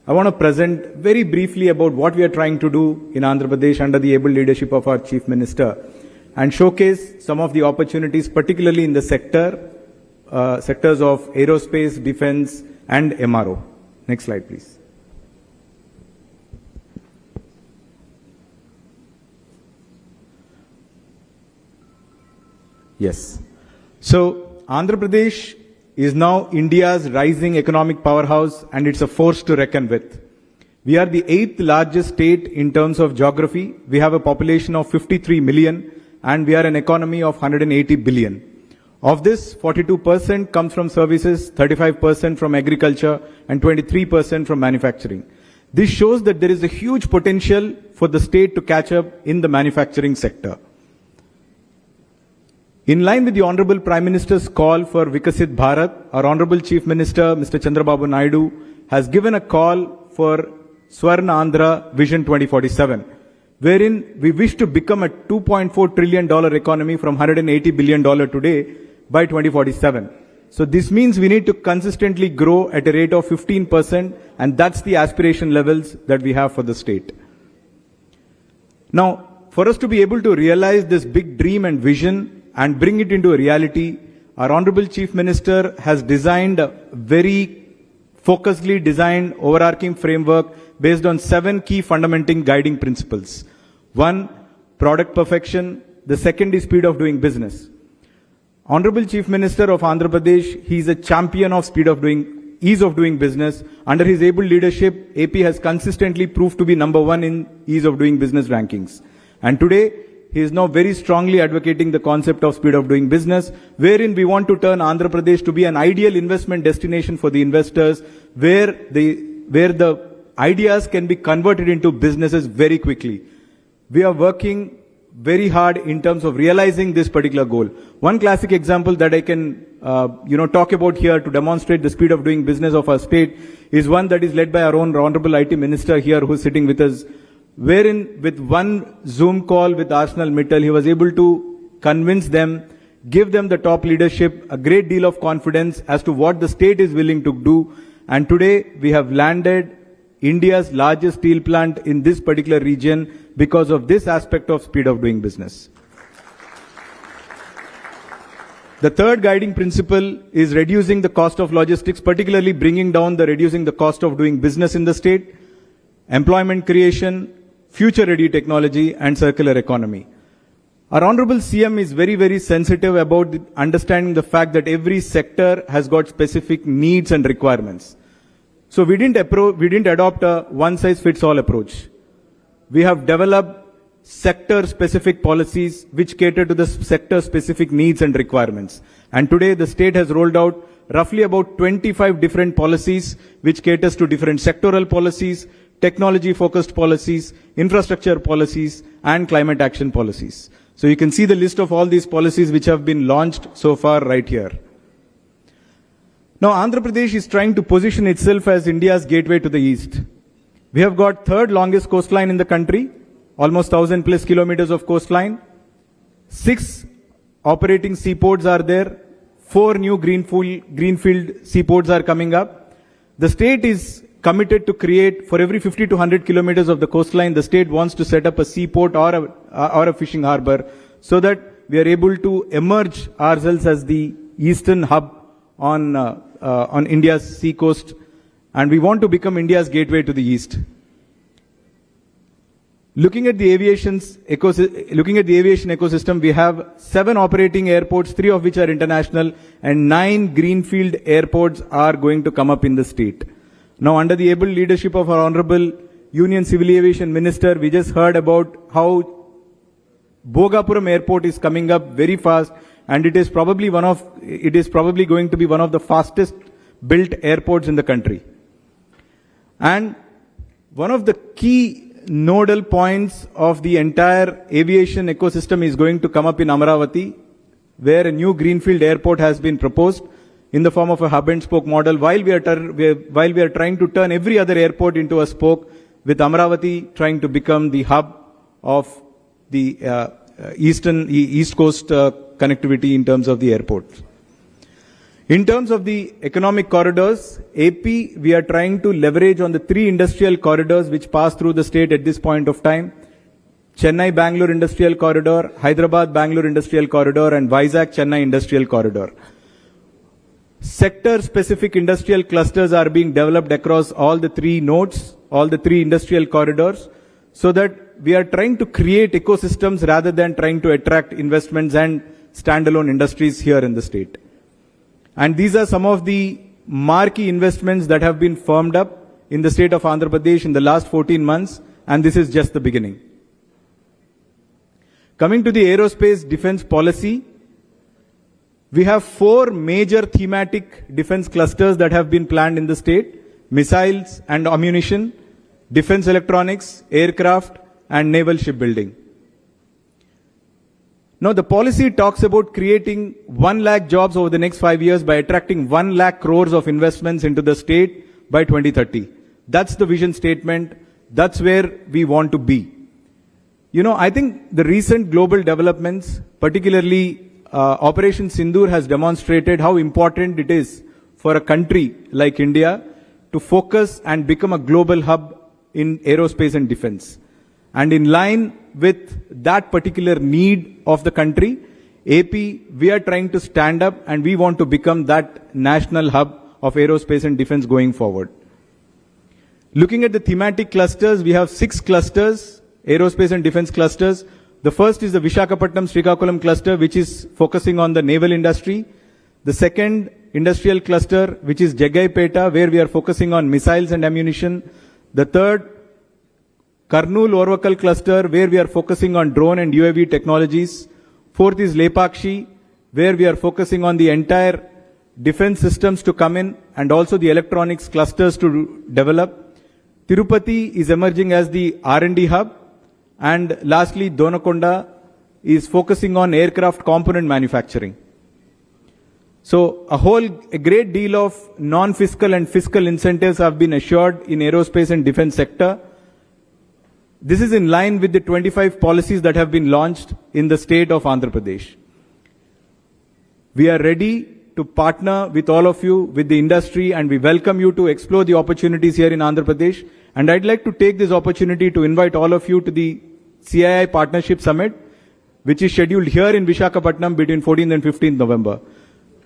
I want to present very briefly about what we are trying to do in Andhra Pradesh under the able leadership of our Chief Minister, and showcase some of the opportunities, particularly in the sectors of aerospace, defense, and MRO. Next slide, please. Yes. So, Andhra Pradesh is now India's rising economic powerhouse, and it's a force to reckon with. We are the 8th largest state in terms of geography. We have a population of 53 million, and we are an economy of 180 billion. Of this, 42% comes from services, 35% from agriculture, and 23% from manufacturing. This shows that there is a huge potential for the state to catch up in the manufacturing sector. In line with the Honorable Prime Minister's call for Vikasit Bharat, our Honorable Chief Minister, Mr. Chandrababu Naidu, has given a call for Swarna Andhra Vision 2047, wherein we wish to become a $2.4 trillion economy from $180 billion today by 2047. So this means we need to consistently grow at a rate of 15%, and that's the aspiration levels that we have for the state. Now, for us to be able to realize this big dream and vision and bring it into a reality, our Honorable Chief Minister has designed a very focusedly designed overarching framework based on 7 key fundamental guiding principles. 1, product perfection. The second is speed of doing business. Honorable Chief Minister of Andhra Pradesh, he is a champion of ease of doing business. Under his able leadership, AP has consistently proved to be number 1 in ease of doing business rankings. And today, he is now very strongly advocating the concept of speed of doing business, wherein we want to turn Andhra Pradesh to be an ideal investment destination for the investors, where the ideas can be converted into businesses very quickly. We are working very hard in terms of realizing this particular goal. One classic example that I can talk about here to demonstrate the speed of doing business of our state is one that is led by our own Honorable IT Minister here who is sitting with us, wherein with one Zoom call with Arsenal Mittal, he was able to convince them, give them the top leadership, a great deal of confidence as to what the state is willing to do. And today we have landed India's largest steel plant in this particular region because of this aspect of speed of doing business. The third guiding principle is reducing the cost of logistics, particularly reducing the cost of doing business in the state, employment creation, future-ready technology, and circular economy. Our Honorable CM is very, very sensitive about understanding the fact that every sector has got specific needs and requirements. So we didn't adopt a one-size-fits-all approach. We have developed sector-specific policies which cater to the sector-specific needs and requirements. And today the state has rolled out roughly about 25 different policies which caters to different sectoral policies, technology-focused policies, infrastructure policies, and climate action policies. So you can see the list of all these policies which have been launched so far right here. Now Andhra Pradesh is trying to position itself as India's gateway to the east. We have got third longest coastline in the country, almost 1,000 plus kilometers of coastline. 6 operating seaports are there. 4 new greenfield seaports are coming up. The state is committed to create, for every 50 to 100 kilometers of the coastline, the state wants to set up a seaport or a fishing harbor so that we are able to emerge ourselves as the eastern hub on India's sea coast, and we want to become India's gateway to the east. Looking at the aviation ecosystem, we have 7 operating airports, 3 of which are international, and 9 greenfield airports are going to come up in the state. Now, under the able leadership of our Honorable Union Civil Aviation Minister, we just heard about how Bhogapuram Airport is coming up very fast, and it is probably going to be one of the fastest built airports in the country. And one of the key nodal points of the entire aviation ecosystem is going to come up in Amaravati, where a new greenfield airport has been proposed in the form of a hub and spoke model, while we are trying to turn every other airport into a spoke, with Amaravati trying to become the hub of the East Coast connectivity in terms of the airports. In terms of the economic corridors, AP, we are trying to leverage on the 3 industrial corridors which pass through the state at this point of time. Chennai-Bangalore Industrial Corridor, Hyderabad-Bangalore Industrial Corridor, and Vizag-Chennai Industrial Corridor. Sector-specific industrial clusters are being developed across all the 3 nodes, all the 3 industrial corridors, so that we are trying to create ecosystems rather than trying to attract investments and standalone industries here in the state. And these are some of the marquee investments that have been firmed up in the state of Andhra Pradesh in the last 14 months, and this is just the beginning. Coming to the aerospace defense policy, we have 4 major thematic defense clusters that have been planned in the state: missiles and ammunition, defense electronics, aircraft, and naval shipbuilding. Now, the policy talks about creating 1 lakh jobs over the next 5 years by attracting 1 lakh crores of investments into the state by 2030. That's the vision statement. That's where we want to be. I think the recent global developments, particularly Operation Sindoor, has demonstrated how important it is for a country like India to focus and become a global hub in aerospace and defense. And in line with that particular need of the country, AP, we are trying to stand up and we want to become that national hub of aerospace and defense going forward. Looking at the thematic clusters, we have 6 clusters, aerospace and defense clusters. The first is the Visakhapatnam-Srikakulam cluster, which is focusing on the naval industry. The second industrial cluster, which is Jagaipeta, where we are focusing on missiles and ammunition. The third, Karnool-Orvakal cluster, where we are focusing on drone and UAV technologies. Fourth is Lepakshi, where we are focusing on the entire defense systems to come in and also the electronics clusters to develop. Tirupati is emerging as the R&D hub. And lastly, Donakonda is focusing on aircraft component manufacturing. So a great deal of non-fiscal and fiscal incentives have been assured in aerospace and defense sector. This is in line with the 25 policies that have been launched in the state of Andhra Pradesh. We are ready to partner with all of you, with the industry, and we welcome you to explore the opportunities here in Andhra Pradesh. And I'd like to take this opportunity to invite all of you to the CII Partnership Summit, which is scheduled here in Visakhapatnam between 14th and 15th November.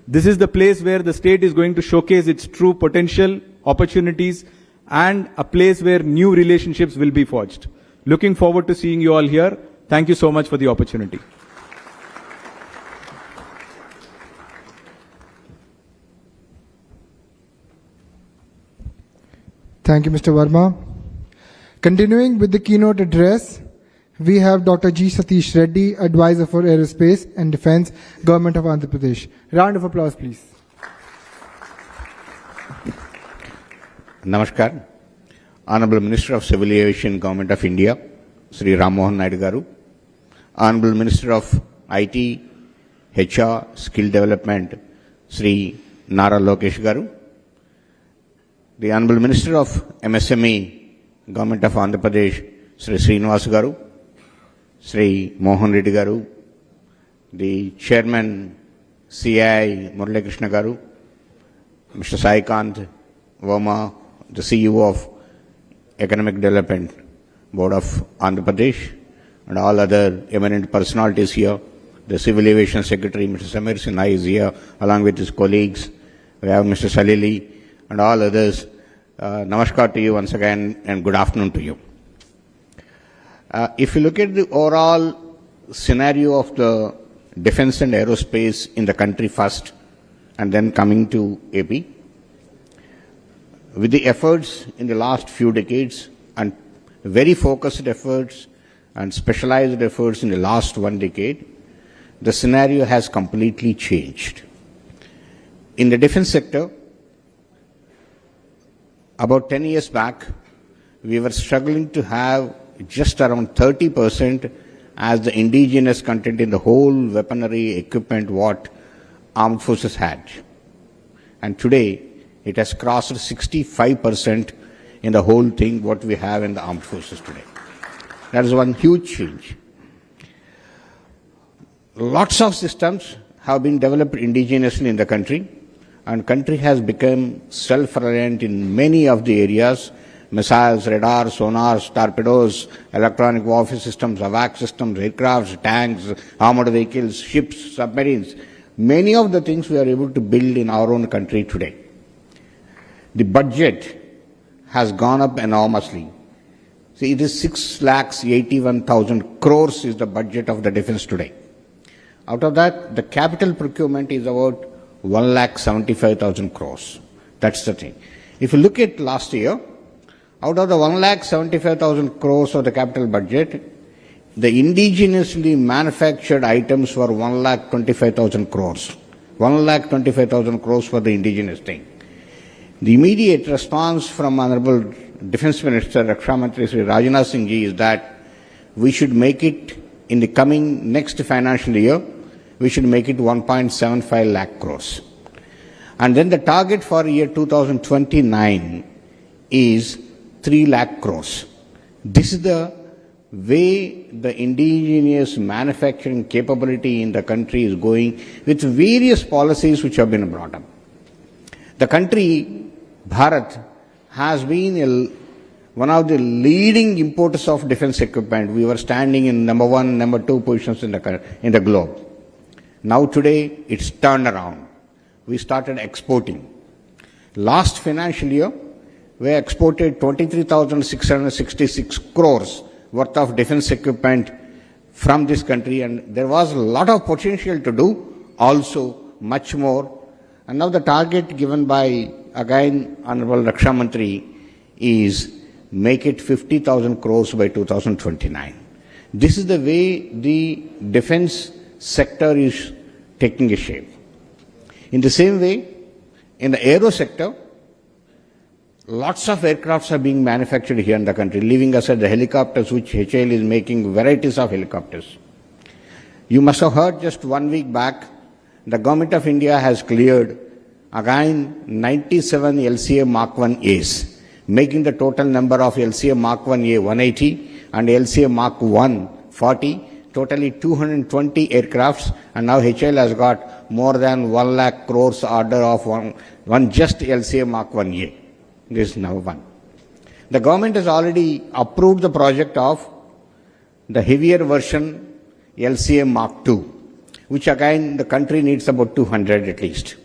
This is the place where the state is going to showcase its true potential, opportunities, and a place where new relationships will be forged. Looking forward to seeing you all here. Thank you so much for the opportunity. Thank you, Mr. Verma. Continuing with the keynote address, we have Dr. G. Satish Reddy, Advisor for Aerospace and Defense, Government of Andhra Pradesh. Round of applause, please. Namaskar. Honorable Minister of Civil Aviation, Government of India, Sri Ram Mohan Naidu Garu. Honorable Minister of IT, HR, Skill Development, Sri Nara Lokesh Garu. The Honorable Minister of MSME, Government of Andhra Pradesh, Sri Srinivas Garu, Sri Mohan Reddy Garu, the Chairman CII Murali Krishna Garu, Mr. Sai Kant Verma, the CEO of Economic Development Board of Andhra Pradesh, and all other eminent personalities here. The Civil Aviation Secretary, Mr. Samir Sinha, is here along with his colleagues. We have Mr. Salili and all others. Namaskar to you once again and good afternoon to you. If you look at the overall scenario of the defense and aerospace in the country first and then coming to AP, with the efforts in the last few decades and very focused efforts and specialized efforts in the last one decade, the scenario has completely changed. In the defense sector, about 10 years back, we were struggling to have just around 30% as the indigenous content in the whole weaponry equipment what armed forces had. And today, it has crossed 65% in the whole thing what we have in the armed forces today. That is one huge change. Lots of systems have been developed indigenously in the country, and country has become self-reliant in many of the areas: missiles, radars, sonars, torpedoes, electronic warfare systems, AWACS systems, aircrafts, tanks, armored vehicles, ships, submarines. Many of the things we are able to build in our own country today. The budget has gone up enormously. See, it is 6,81,000 crores is the budget of the defense today. Out of that, the capital procurement is about 1,75,000 crores. That's the thing. If you look at last year, out of the 1,75,000 crores of the capital budget, the indigenously manufactured items were 1,25,000 crores. 1,25,000 crores for the indigenous thing. The immediate response from Honorable Defense Minister, Raksha Mantri Sri Rajnath Singh ji, is that we should make it in the coming next financial year, we should make it 1.75 lakh crores. And then the target for year 2029 is 3 lakh crores. This is the way the indigenous manufacturing capability in the country is going with various policies which have been brought up. The country, Bharat, has been one of the leading importers of defense equipment. We were standing in number 1, number 2 positions in the globe. Now today, it's turned around. We started exporting. Last financial year, we exported 23,666 crores worth of defense equipment from this country, and there was a lot of potential to do, also much more. And now the target given by, again, Honorable Raksha Mantri is make it 50,000 crores by 2029. This is the way the defense sector is taking a shape. In the same way, in the aero sector, lots of aircrafts are being manufactured here in the country, leaving aside the helicopters, which HAL is making varieties of helicopters. You must have heard just 1 week back, the Government of India has cleared again 97 LCA Mark 1As, making the total number of LCA Mark 1A 180 and LCA Mark 1 40, totally 220 aircrafts, and now HAL has got more than 1 lakh crores order of one just LCA Mark 1A. This is number one. The government has already approved the project of the heavier version LCA Mark 2, which again the country needs about 200 at least.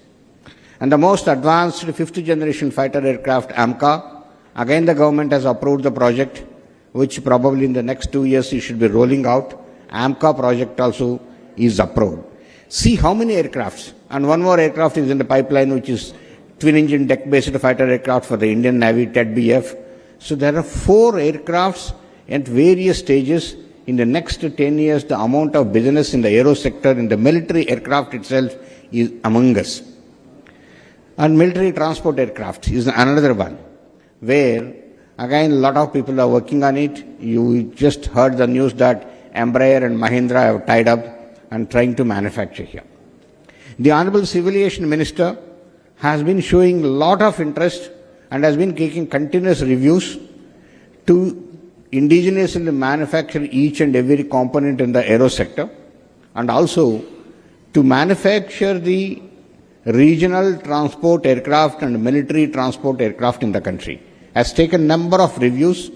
And the most advanced fifth generation fighter aircraft AMCA, again the government has approved the project, which probably in the next 2 years it should be rolling out. AMCA project also is approved. See how many aircrafts, and one more aircraft is in the pipeline, which is twin engine deck based fighter aircraft for the Indian Navy, TED-BF. So there are 4 aircrafts at various stages. In the next 10 years, the amount of business in the aero sector, in the military aircraft itself, is among us. And military transport aircraft is another one, where again a lot of people are working on it. You just heard the news that Embraer and Mahindra have tied up and trying to manufacture here. The Honorable Civil Aviation Minister has been showing a lot of interest and has been taking continuous reviews to indigenously manufacture each and every component in the aero sector, and also to manufacture the regional transport aircraft and military transport aircraft in the country. Has taken number of reviews,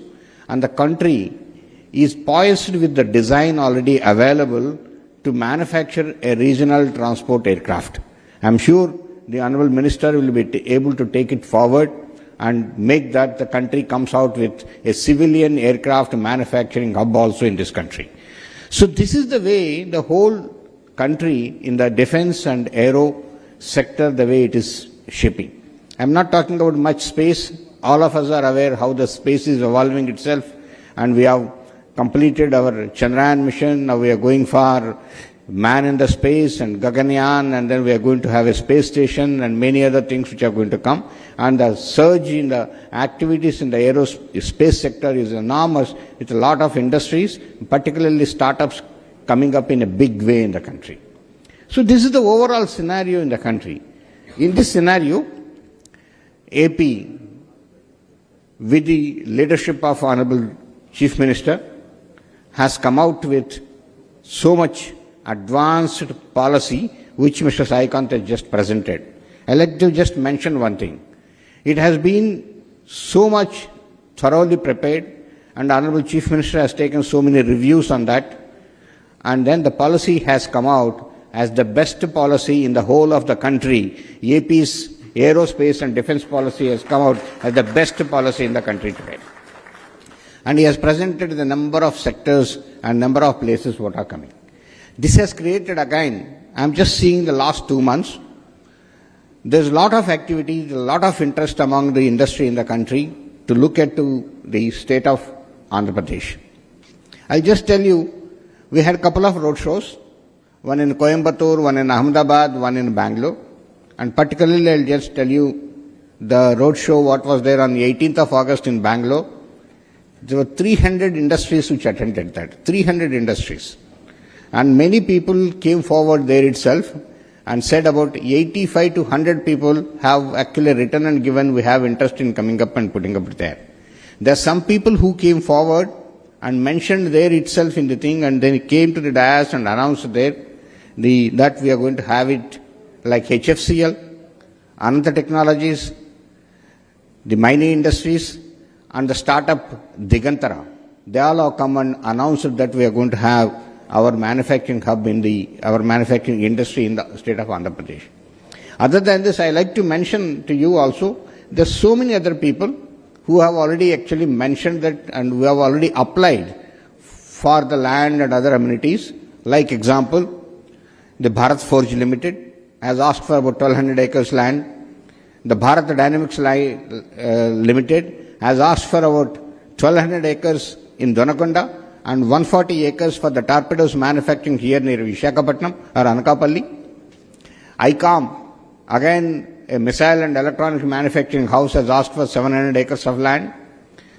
and the country is poised with the design already available to manufacture a regional transport aircraft. I am sure the Honorable Minister will be able to take it forward and make that the country comes out with a civilian aircraft manufacturing hub also in this country. So this is the way the whole country in the defense and aero sector, the way it is shaping. I am not talking about much space. All of us are aware how the space is evolving itself, and we have completed our Chandrayaan mission. Now we are going for man in the space and Gaganyaan, and then we are going to have a space station and many other things which are going to come. And the surge in the activities in the aerospace sector is enormous, with a lot of industries, particularly startups, coming up in a big way in the country. So this is the overall scenario in the country. In this scenario, AP, with the leadership of Honorable Chief Minister, has come out with so much advanced policy which Mr. Saikant has just presented. I'd like to just mention one thing. It has been so much thoroughly prepared, and Honorable Chief Minister has taken so many reviews on that, and then the policy has come out as the best policy in the whole of the country. AP's aerospace and defense policy has come out as the best policy in the country today. And he has presented the number of sectors and number of places what are coming. This has created again, I'm just seeing the last 2 months, there's a lot of activity, a lot of interest among the industry in the country to look at to the state of Andhra Pradesh. I'll just tell you, we had a couple of road shows, one in Coimbatore, one in Ahmedabad, one in Bangalore, and particularly I'll just tell you the road show what was there on the 18th of August in Bangalore. There were 300 industries which attended that, 300 industries. And many people came forward there itself and said about 85 to 100 people have actually written and given we have interest in coming up and putting up there. There are some people who came forward and mentioned there itself in the thing, and then came to the dais and announced there that we are going to have it like HFCL, Ananta Technologies, the mining industries, and the startup Digantara. They all have come and announced that we are going to have our manufacturing hub in our manufacturing industry in the state of Andhra Pradesh. Other than this, I like to mention to you also, there are so many other people who have already actually mentioned that and who have already applied for the land and other amenities. Like example, the Bharat Forge Limited has asked for about 1200 acres land. The Bharat Dynamics Limited has asked for about 1200 acres in Donakonda and 140 acres for the torpedoes manufacturing here near Vishakhapatnam or Anakapalli. ICOM, again a missile and electronic manufacturing house, has asked for 700 acres of land.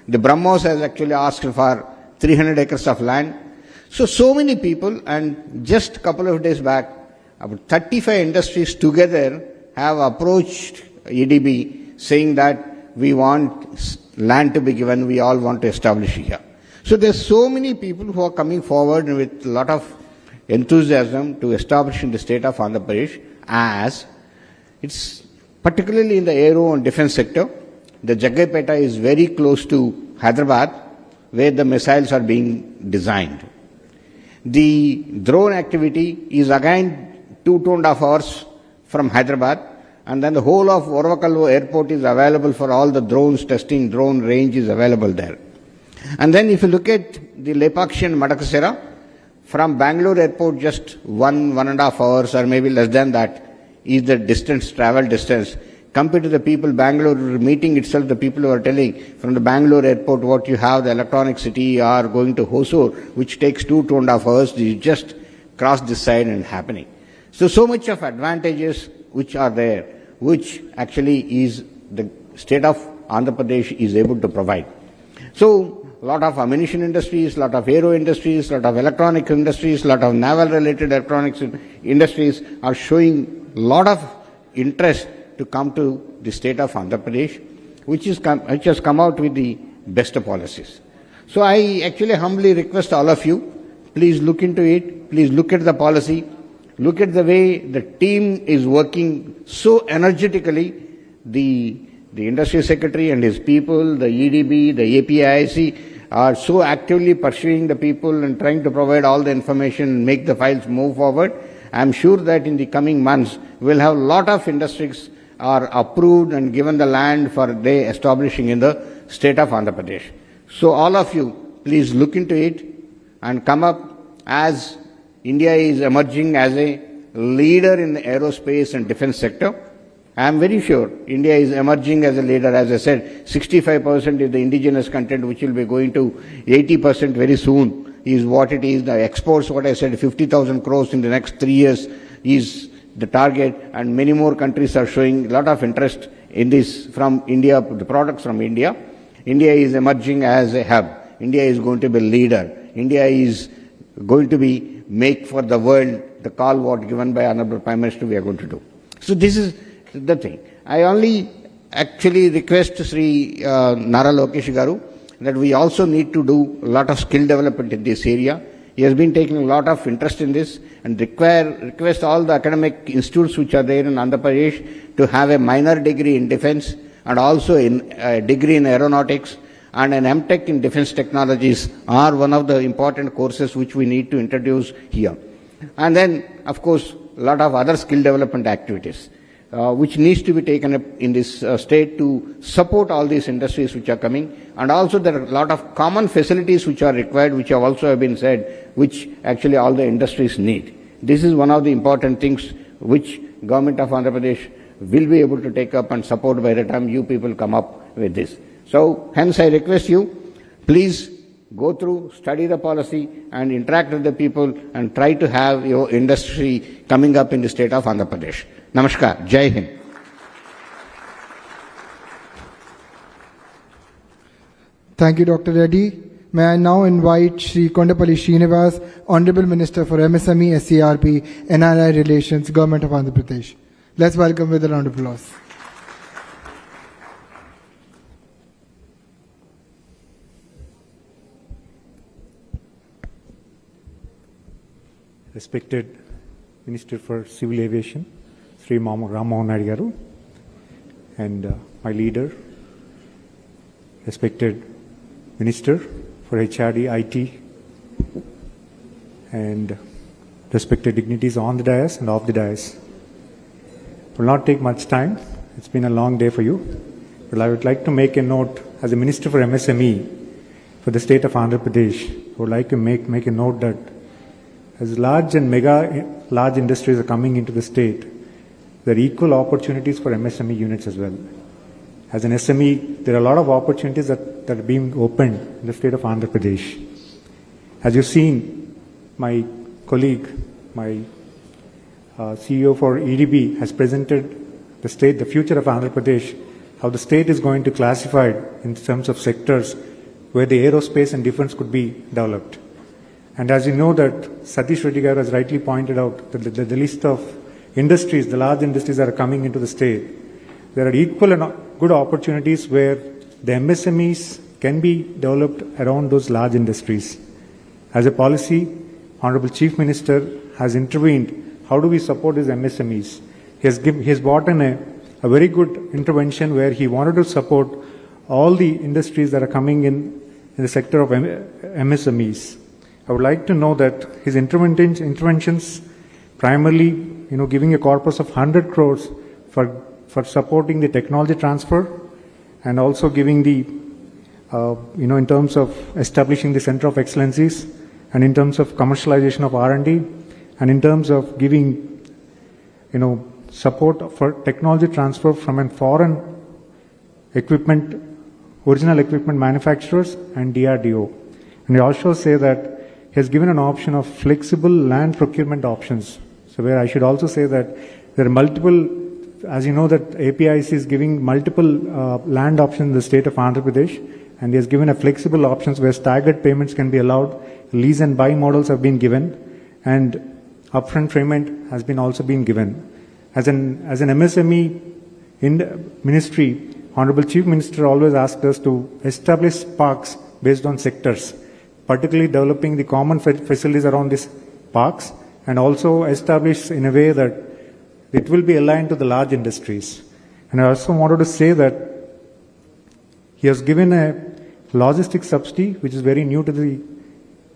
The BrahMos has actually asked for 300 acres of land. So many people, and just a couple of days back, about 35 industries together have approached EDB saying that we want land to be given, we all want to establish here. So there's so many people who are coming forward with a lot of enthusiasm to establish in the state of Andhra Pradesh, as it's particularly in the aero and defense sector. The Jagaipeta is very close to Hyderabad, where the missiles are being designed. The drone activity is again 2.5 hours from Hyderabad, and then the whole of Orvakallu airport is available for all the drones testing. Drone range is available there. And then if you look at the Lepakshi and Madakasera, from Bangalore airport just 1.5 hours or maybe less than that is the distance, travel distance. Compared to the people, Bangalore meeting itself, the people who are telling from the Bangalore airport what you have, the electronic city, are going to Hosur, which takes 2.5 hours, you just cross this side and happening. So much of advantages which are there, which actually is the state of Andhra Pradesh is able to provide. So, a lot of ammunition industries, a lot of aero industries, a lot of electronic industries, a lot of naval related electronics industries are showing a lot of interest to come to the state of Andhra Pradesh, which has come out with the best policies. So I actually humbly request all of you, please look into it, please look at the policy, look at the way the team is working so energetically, the industry secretary and his people, the EDB, the APIIC are so actively pursuing the people and trying to provide all the information and make the files move forward. I am sure that in the coming months, we'll have a lot of industries are approved and given the land for they establishing in the state of Andhra Pradesh. So all of you, please look into it and come up, as India is emerging as a leader in the aerospace and defense sector. I am very sure India is emerging as a leader. As I said, 65% is the indigenous content, which will be going to 80% very soon, is what it is. The exports, what I said, 50,000 crores in the next 3 years is the target, and many more countries are showing a lot of interest in this from India, the products from India. India is emerging as a hub. India is going to be a leader. India is going to be make for the world the call what given by Honorable Prime Minister we are going to do. So this is the thing. I only actually request Sri Nara Lokesh Garu that we also need to do a lot of skill development in this area. He has been taking a lot of interest in this and request all the academic institutes which are there in Andhra Pradesh to have a minor degree in defense and also in a degree in aeronautics, and an MTech in defense technologies are one of the important courses which we need to introduce here. And then, of course, a lot of other skill development activities which needs to be taken up in this state to support all these industries which are coming. And also there are a lot of common facilities which are required, which have also been said, which actually all the industries need. This is one of the important things which Government of Andhra Pradesh will be able to take up and support by the time you people come up with this. So hence I request you, please go through, study the policy and interact with the people and try to have your industry coming up in the state of Andhra Pradesh. Namaskar. Jai Hind. Thank you, Dr. Reddy. May I now invite Shri Kondapalli Srinivas, Honorable Minister for MSME, SCRP, NRI Relations, Government of Andhra Pradesh. Let's welcome with a round of applause. Respected Minister for Civil Aviation, Sri Rammohan Naidu Garu, and my leader, respected Minister for HRD, IT, and respected dignitaries on the dais and off the dais. It will not take much time. It's been a long day for you. But I would like to make a note as a Minister for MSME for the state of Andhra Pradesh. I would like to make a note that as large and large industries are coming into the state, there are equal opportunities for MSME units as well. As an SME, there are a lot of opportunities that are being opened in the state of Andhra Pradesh. As you've seen, my colleague, my CEO for EDB has presented the future of Andhra Pradesh, how the state is going to classify in terms of sectors where the aerospace and defense could be developed. And as you know that Satish Reddy Garu has rightly pointed out that the list of industries, the large industries that are coming into the state, there are equal and good opportunities where the MSMEs can be developed around those large industries. As a policy, Honorable Chief Minister has intervened. How do we support his MSMEs? He has brought in a very good intervention where he wanted to support all the industries that are coming in the sector of MSMEs. I would like to know that his interventions primarily, giving a corpus of 100 crores for supporting the technology transfer and also giving the, in terms of establishing the center of excellencies and in terms of commercialization of R&D and in terms of giving, support for technology transfer from a foreign equipment, original equipment manufacturers and DRDO. And I also say that he has given an option of flexible land procurement options. So where I should also say that there are multiple, as you know that APIC is giving multiple land options in the state of Andhra Pradesh, and he has given a flexible options where staggered payments can be allowed, lease and buy models have been given, and upfront payment has been also been given. As an MSME in ministry, Honorable Chief Minister always asked us to establish parks based on sectors, particularly developing the common facilities around these parks and also establish in a way that it will be aligned to the large industries. And I also wanted to say that he has given a logistics subsidy, which is very new to the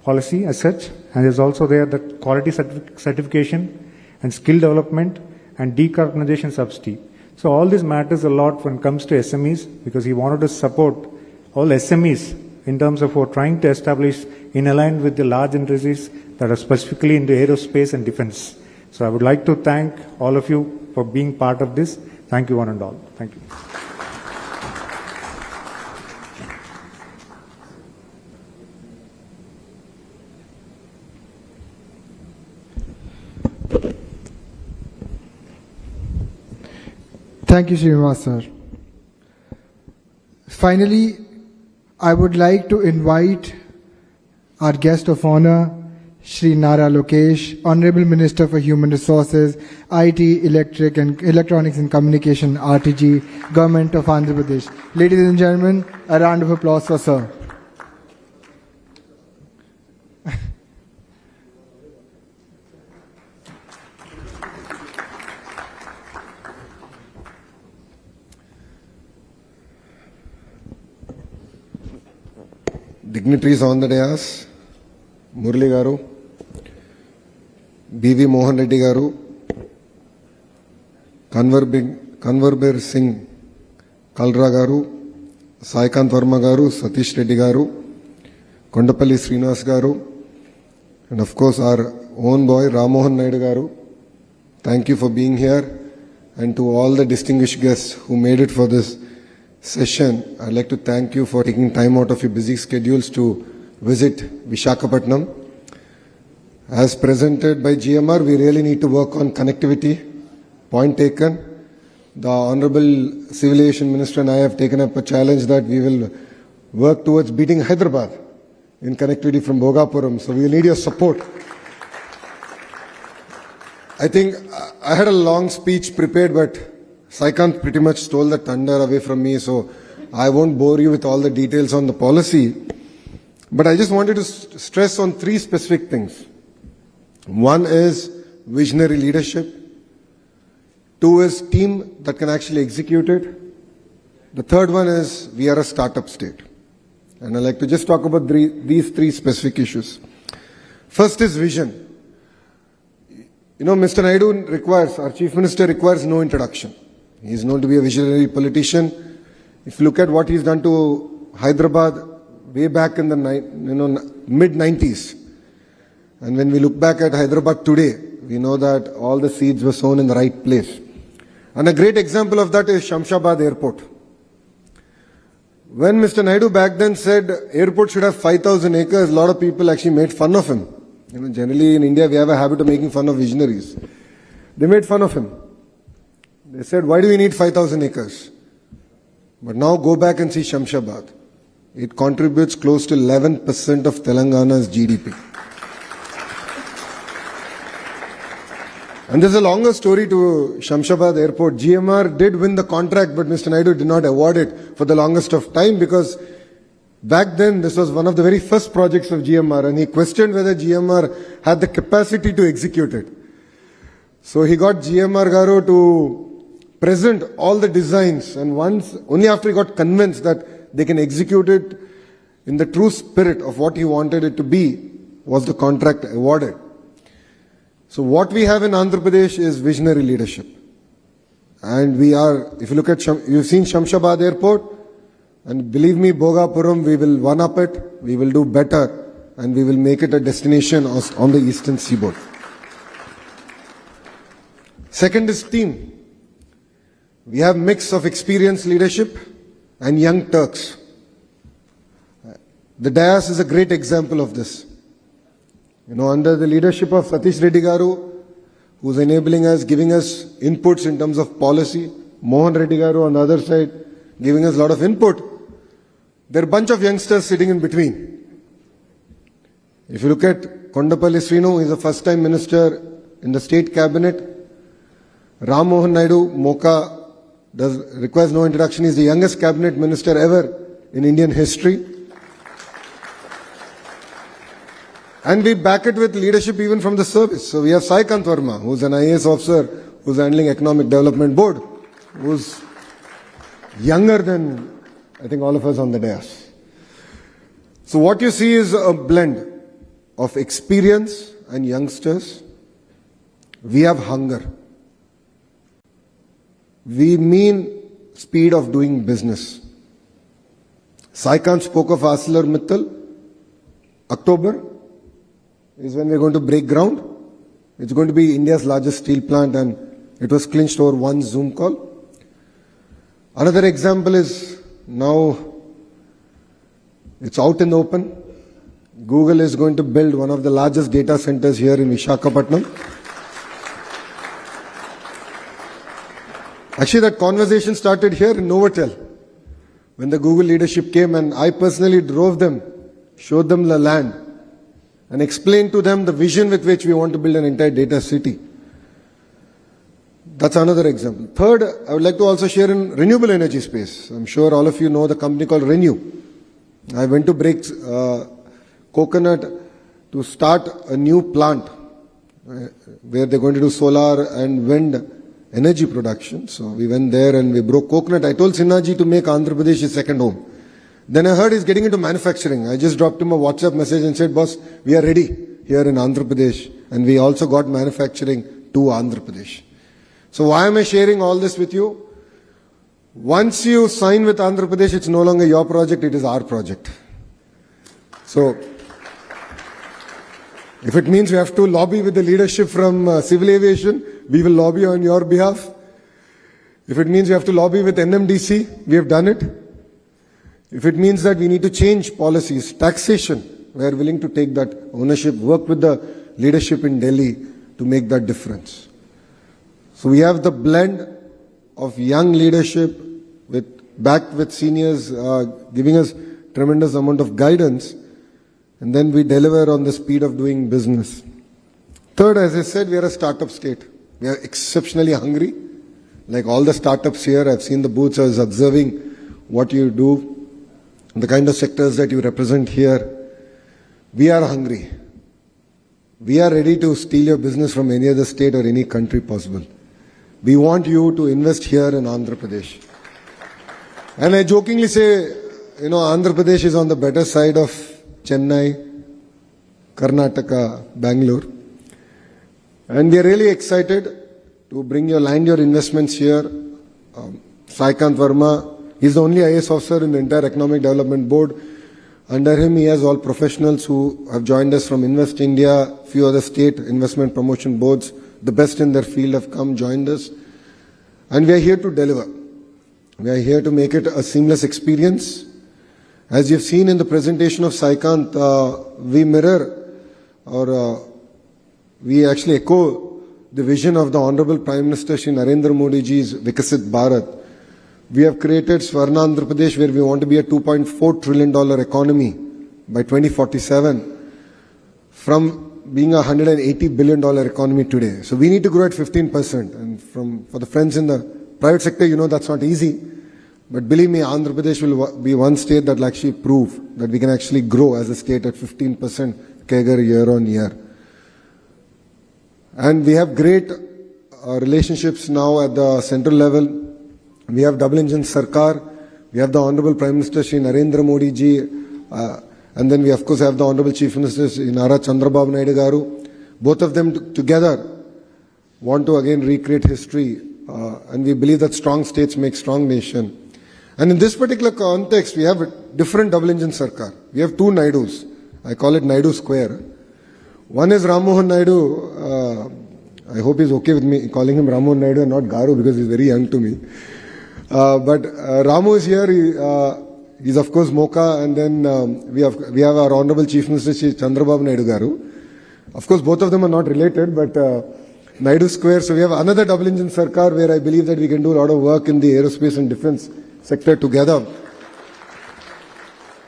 policy as such, and there's also there the quality certification and skill development and decarbonization subsidy. So all this matters a lot when it comes to SMEs because he wanted to support all SMEs in terms of trying to establish in alignment with the large industries that are specifically into aerospace and defense. So I would like to thank all of you for being part of this. Thank you one and all. Thank you. Thank you, Srinivas sir. Finally, I would like to invite our guest of honor, Shri Nara Lokesh, Honorable Minister for Human Resources, IT, Electronics and Communication, RTG, Government of Andhra Pradesh. Ladies and gentlemen, a round of applause for sir. Dignitaries on the dais, Murli Garu, B.V. Mohan Reddy Garu, Kanwarbir Singh Kalra Garu, Saikant Verma Garu, Satish Reddy Garu, Kondapalli Srinivas Garu, and of course our own boy Ramohan Naidu Garu. Thank you for being here, and to all the distinguished guests who made it for this session, I'd like to thank you for taking time out of your busy schedules to visit Visakhapatnam. As presented by GMR, we really need to work on connectivity. Point taken. The Honorable Civil Aviation Minister and I have taken up a challenge that we will work towards beating Hyderabad in connectivity from Bhogapuram. So we will need your support. I think I had a long speech prepared, but Saikant pretty much stole the thunder away from me, so I won't bore you with all the details on the policy. But I just wanted to stress on three specific things. One is visionary leadership. Two is team that can actually execute it. The third one is we are a startup state. And I'd like to just talk about these three specific issues. First is vision. Mr. Naidu our Chief Minister requires no introduction. He is known to be a visionary politician. If you look at what he's done to Hyderabad way back in the mid-90s, and when we look back at Hyderabad today, we know that all the seeds were sown in the right place. And a great example of that is Shamshabad Airport. When Mr. Naidu back then said airport should have 5,000 acres, a lot of people actually made fun of him. Generally in India we have a habit of making fun of visionaries. They made fun of him. They said, why do we need 5,000 acres? But now go back and see Shamshabad. It contributes close to 11% of Telangana's GDP. And there's a longer story to Shamshabad Airport. GMR did win the contract, but Mr. Naidu did not award it for the longest of time because back then this was one of the very first projects of GMR and he questioned whether GMR had the capacity to execute it. So he got GMR Garu to present all the designs and only after he got convinced that they can execute it in the true spirit of what he wanted it to be, was the contract awarded. So what we have in Andhra Pradesh is visionary leadership. And we are, if you look at, you've seen Shamshabad Airport, and believe me, Bhogapuram, we will one-up it, we will do better, and we will make it a destination on the eastern seaboard. Second is team. We have mix of experienced leadership and young Turks. The Dayas is a great example of this. Under the leadership of Satish Reddy Garu, who's enabling us, giving us inputs in terms of policy, Mohan Reddy Garu on the other side, giving us a lot of input. There are a bunch of youngsters sitting in between. If you look at Kondapalli Srinu, he's a first-time minister in the state cabinet. Ram Mohan Naidu, Moka, requires no introduction. He's the youngest cabinet minister ever in Indian history. And we back it with leadership even from the service. So we have Saikant Verma, who's an IAS officer, who's handling Economic Development Board, who's younger than, I think, all of us on the dais. So what you see is a blend of experience and youngsters. We have hunger. We mean speed of doing business. Saikant spoke of ArcelorMittal. October is when we're going to break ground. It's going to be India's largest steel plant and it was clinched over one Zoom call. Another example is now it's out in the open. Google is going to build one of the largest data centers here in Visakhapatnam. Actually, that conversation started here in Novotel when the Google leadership came and I personally drove them, showed them the land and explained to them the vision with which we want to build an entire data city. That's another example. Third, I would like to also share in renewable energy space. I'm sure all of you know the company called Renew. I went to break coconut to start a new plant where they're going to do solar and wind energy production. So we went there and we broke coconut. I told Sinhaji to make Andhra Pradesh his second home. Then I heard he's getting into manufacturing. I just dropped him a WhatsApp message and said, boss, we are ready here in Andhra Pradesh. And we also got manufacturing to Andhra Pradesh. So why am I sharing all this with you? Once you sign with Andhra Pradesh, it's no longer your project, it is our project. So if it means we have to lobby with the leadership from civil aviation, we will lobby on your behalf. If it means we have to lobby with NMDC, we have done it. If it means that we need to change policies, taxation, we are willing to take that ownership, work with the leadership in Delhi to make that difference. So we have the blend of young leadership backed with seniors giving us tremendous amount of guidance, and then we deliver on the speed of doing business. Third, as I said, we are a startup state. We are exceptionally hungry. Like all the startups here, I've seen the booths, I was observing what you do, the kind of sectors that you represent here. We are hungry. We are ready to steal your business from any other state or any country possible. We want you to invest here in Andhra Pradesh. And I jokingly say, Andhra Pradesh is on the better side of Chennai, Karnataka, Bangalore. And we are really excited to land your investments here. Saikant Verma, he's the only IAS officer in the entire Economic Development Board. Under him, he has all professionals who have joined us from Invest India, few other state investment promotion boards. The best in their field have come, joined us. And we are here to deliver. We are here to make it a seamless experience. As you've seen in the presentation of Saikant, we mirror or we actually echo the vision of the Honorable Prime Minister Shri Narendra Modi ji's Vikasit Bharat. We have created Swarna Andhra Pradesh where we want to be a $2.4 trillion economy by 2047. From being a $180 billion economy today. So we need to grow at 15%. And for the friends in the private sector, you know that's not easy. But believe me, Andhra Pradesh will be one state that will actually prove that we can actually grow as a state at 15% CAGR year on year. And we have great relationships now at the central level. We have double engine Sarkar. We have the Honorable Prime Minister Shri Narendra Modi ji. And then we of course have the Honorable Chief Minister Shri Nara Chandrababu Garu. Both of them together want to again recreate history. And we believe that strong states make strong nation. And in this particular context, we have a different double engine Sarkar. We have two Naidus. I call it Naidu Square. One is Ram Mohan Naidu. I hope he's okay with me calling him Ram Mohan Naidu and not Garu because he's very young to me. But Ramu is here. He's of course Mocha, and then we have our Honorable Chief Minister Shri Chandrababu Naidu Garu. Of course, both of them are not related, but Naidu Square. So we have another double engine Sarkar where I believe that we can do a lot of work in the aerospace and defense sector together.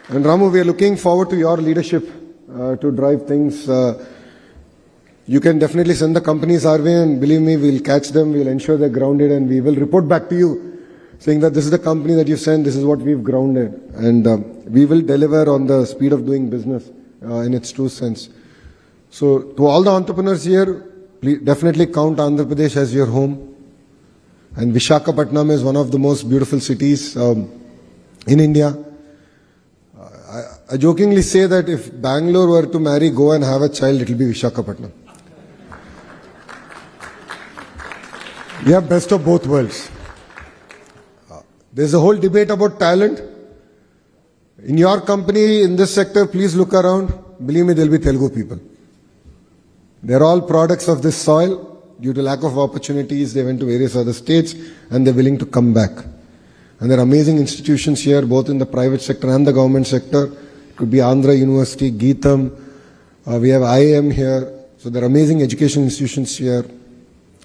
And Ramu, we are looking forward to your leadership to drive things. You can definitely send the companies our way, and believe me, we'll catch them, we'll ensure they're grounded, and we will report back to you saying that this is the company that you sent, this is what we've grounded. And we will deliver on the speed of doing business in its true sense. So to all the entrepreneurs here, please definitely count Andhra Pradesh as your home. And Visakhapatnam is one of the most beautiful cities in India. I jokingly say that if Bangalore were to marry Goa and have a child, it will be Visakhapatnam. We have best of both worlds. There's a whole debate about talent. In your company, in this sector, please look around. Believe me, there will be Telugu people. They're all products of this soil. Due to lack of opportunities, they went to various other states and they're willing to come back. And there are amazing institutions here, both in the private sector and the government sector. It could be Andhra University, Geetham. We have IIM here. So there are amazing education institutions here.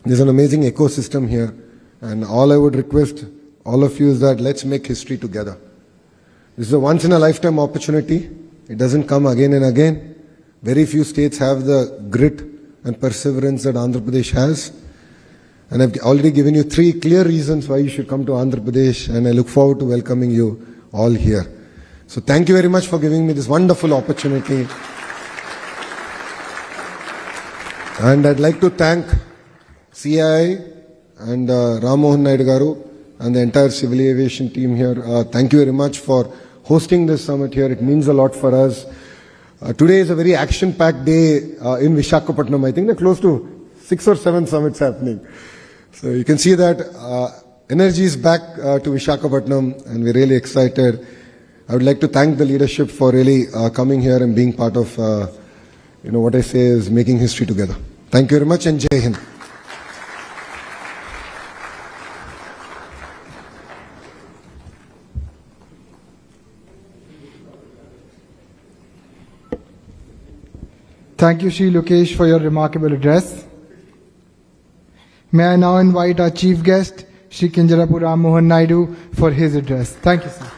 There's an amazing ecosystem here. And all I would request all of you is that let's make history together. This is a once in a lifetime opportunity. It doesn't come again and again. Very few states have the grit and perseverance that Andhra Pradesh has. And I've already given you 3 clear reasons why you should come to Andhra Pradesh, and I look forward to welcoming you all here. So thank you very much for giving me this wonderful opportunity. And I'd like to thank CII and Ram Mohan Naidu Garu and the entire civil aviation team here. Thank you very much for hosting this summit here. It means a lot for us. Today is a very action-packed day in Visakhapatnam. I think there are close to 6 or 7 summits happening. So you can see that energy is back to Visakhapatnam, and we're really excited. I would like to thank the leadership for really coming here and being part of, what I say is making history together. Thank you very much, and Jai Hind. Thank you, Shri Lokesh, for your remarkable address. May I now invite our chief guest, Shri Chandrababu Ram Mohan Naidu, for his address. Thank you, sir.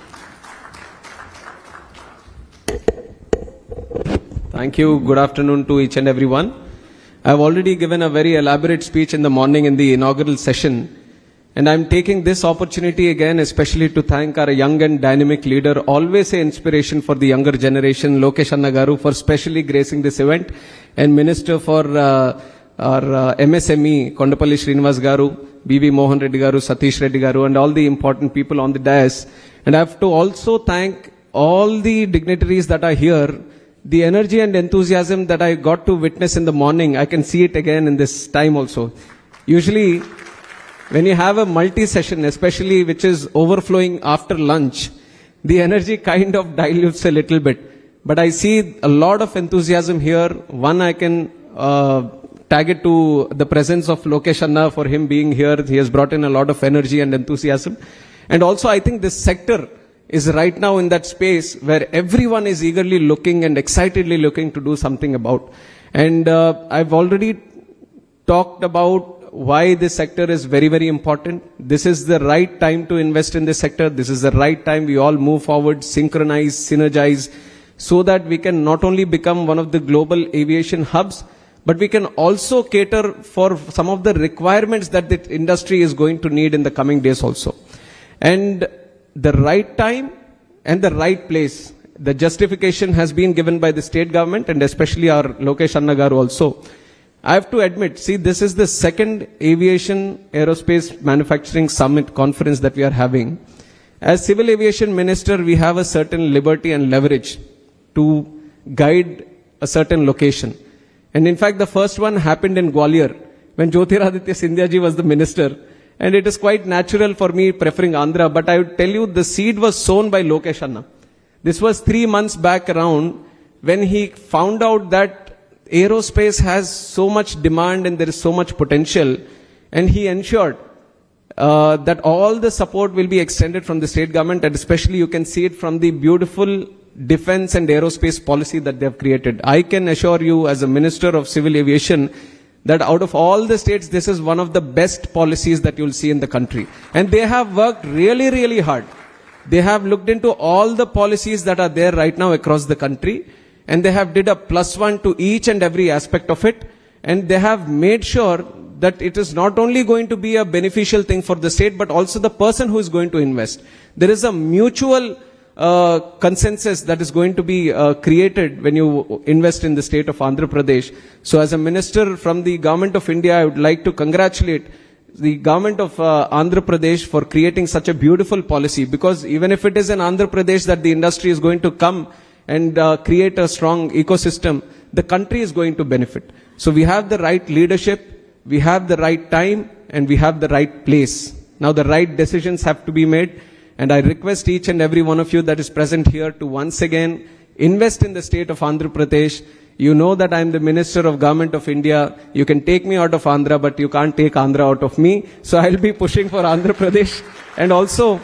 Thank you. Good afternoon to each and everyone. I have already given a very elaborate speech in the morning in the inaugural session. And I'm taking this opportunity again, especially to thank our young and dynamic leader, always an inspiration for the younger generation, Lokesh Garu, for specially gracing this event, and Minister for our MSME, Kondapalli Srinivas Garu, B.V. Mohan Reddy Garu, Satish Reddy Garu, and all the important people on the dais. And I have to also thank all the dignitaries that are here. The energy and enthusiasm that I got to witness in the morning, I can see it again in this time also. Usually, when you have a multi-session, especially which is overflowing after lunch, the energy kind of dilutes a little bit. But I see a lot of enthusiasm here. One, I can tag it to the presence of Lokesh Anna for him being here. He has brought in a lot of energy and enthusiasm. And also, I think this sector is right now in that space where everyone is eagerly looking and excitedly looking to do something about. And I've already talked about why this sector is very, very important. This is the right time to invest in this sector. This is the right time we all move forward, synchronize, synergize, so that we can not only become one of the global aviation hubs, but we can also cater for some of the requirements that the industry is going to need in the coming days also. And the right time and the right place, the justification has been given by the state government and especially our Lokesh Annagaru also. I have to admit, see, this is the second aviation aerospace manufacturing summit conference that we are having. As civil aviation minister, we have a certain liberty and leverage to guide a certain location. And in fact, the first one happened in Gwalior when Jyotiraditya Scindia ji was the minister. And it is quite natural for me preferring Andhra, but I would tell you the seed was sown by Lokesh Anna. This was 3 months back around when he found out that aerospace has so much demand and there is so much potential, and he ensured that all the support will be extended from the state government, and especially you can see it from the beautiful defense and aerospace policy that they have created. I can assure you as a Minister of Civil Aviation that out of all the states, this is one of the best policies that you will see in the country. And they have worked really, really hard. They have looked into all the policies that are there right now across the country, and they have did a +1 to each and every aspect of it, and they have made sure that it is not only going to be a beneficial thing for the state, but also the person who is going to invest. There is a mutual consensus that is going to be created when you invest in the state of Andhra Pradesh. So as a minister from the government of India, I would like to congratulate the government of Andhra Pradesh for creating such a beautiful policy, because even if it is in Andhra Pradesh that the industry is going to come and create a strong ecosystem, the country is going to benefit. So we have the right leadership, we have the right time, and we have the right place. Now the right decisions have to be made, and I request each and every one of you that is present here to once again invest in the state of Andhra Pradesh. You know that I am the Minister of Government of India. You can take me out of Andhra, but you can't take Andhra out of me. So I'll be pushing for Andhra Pradesh. And also,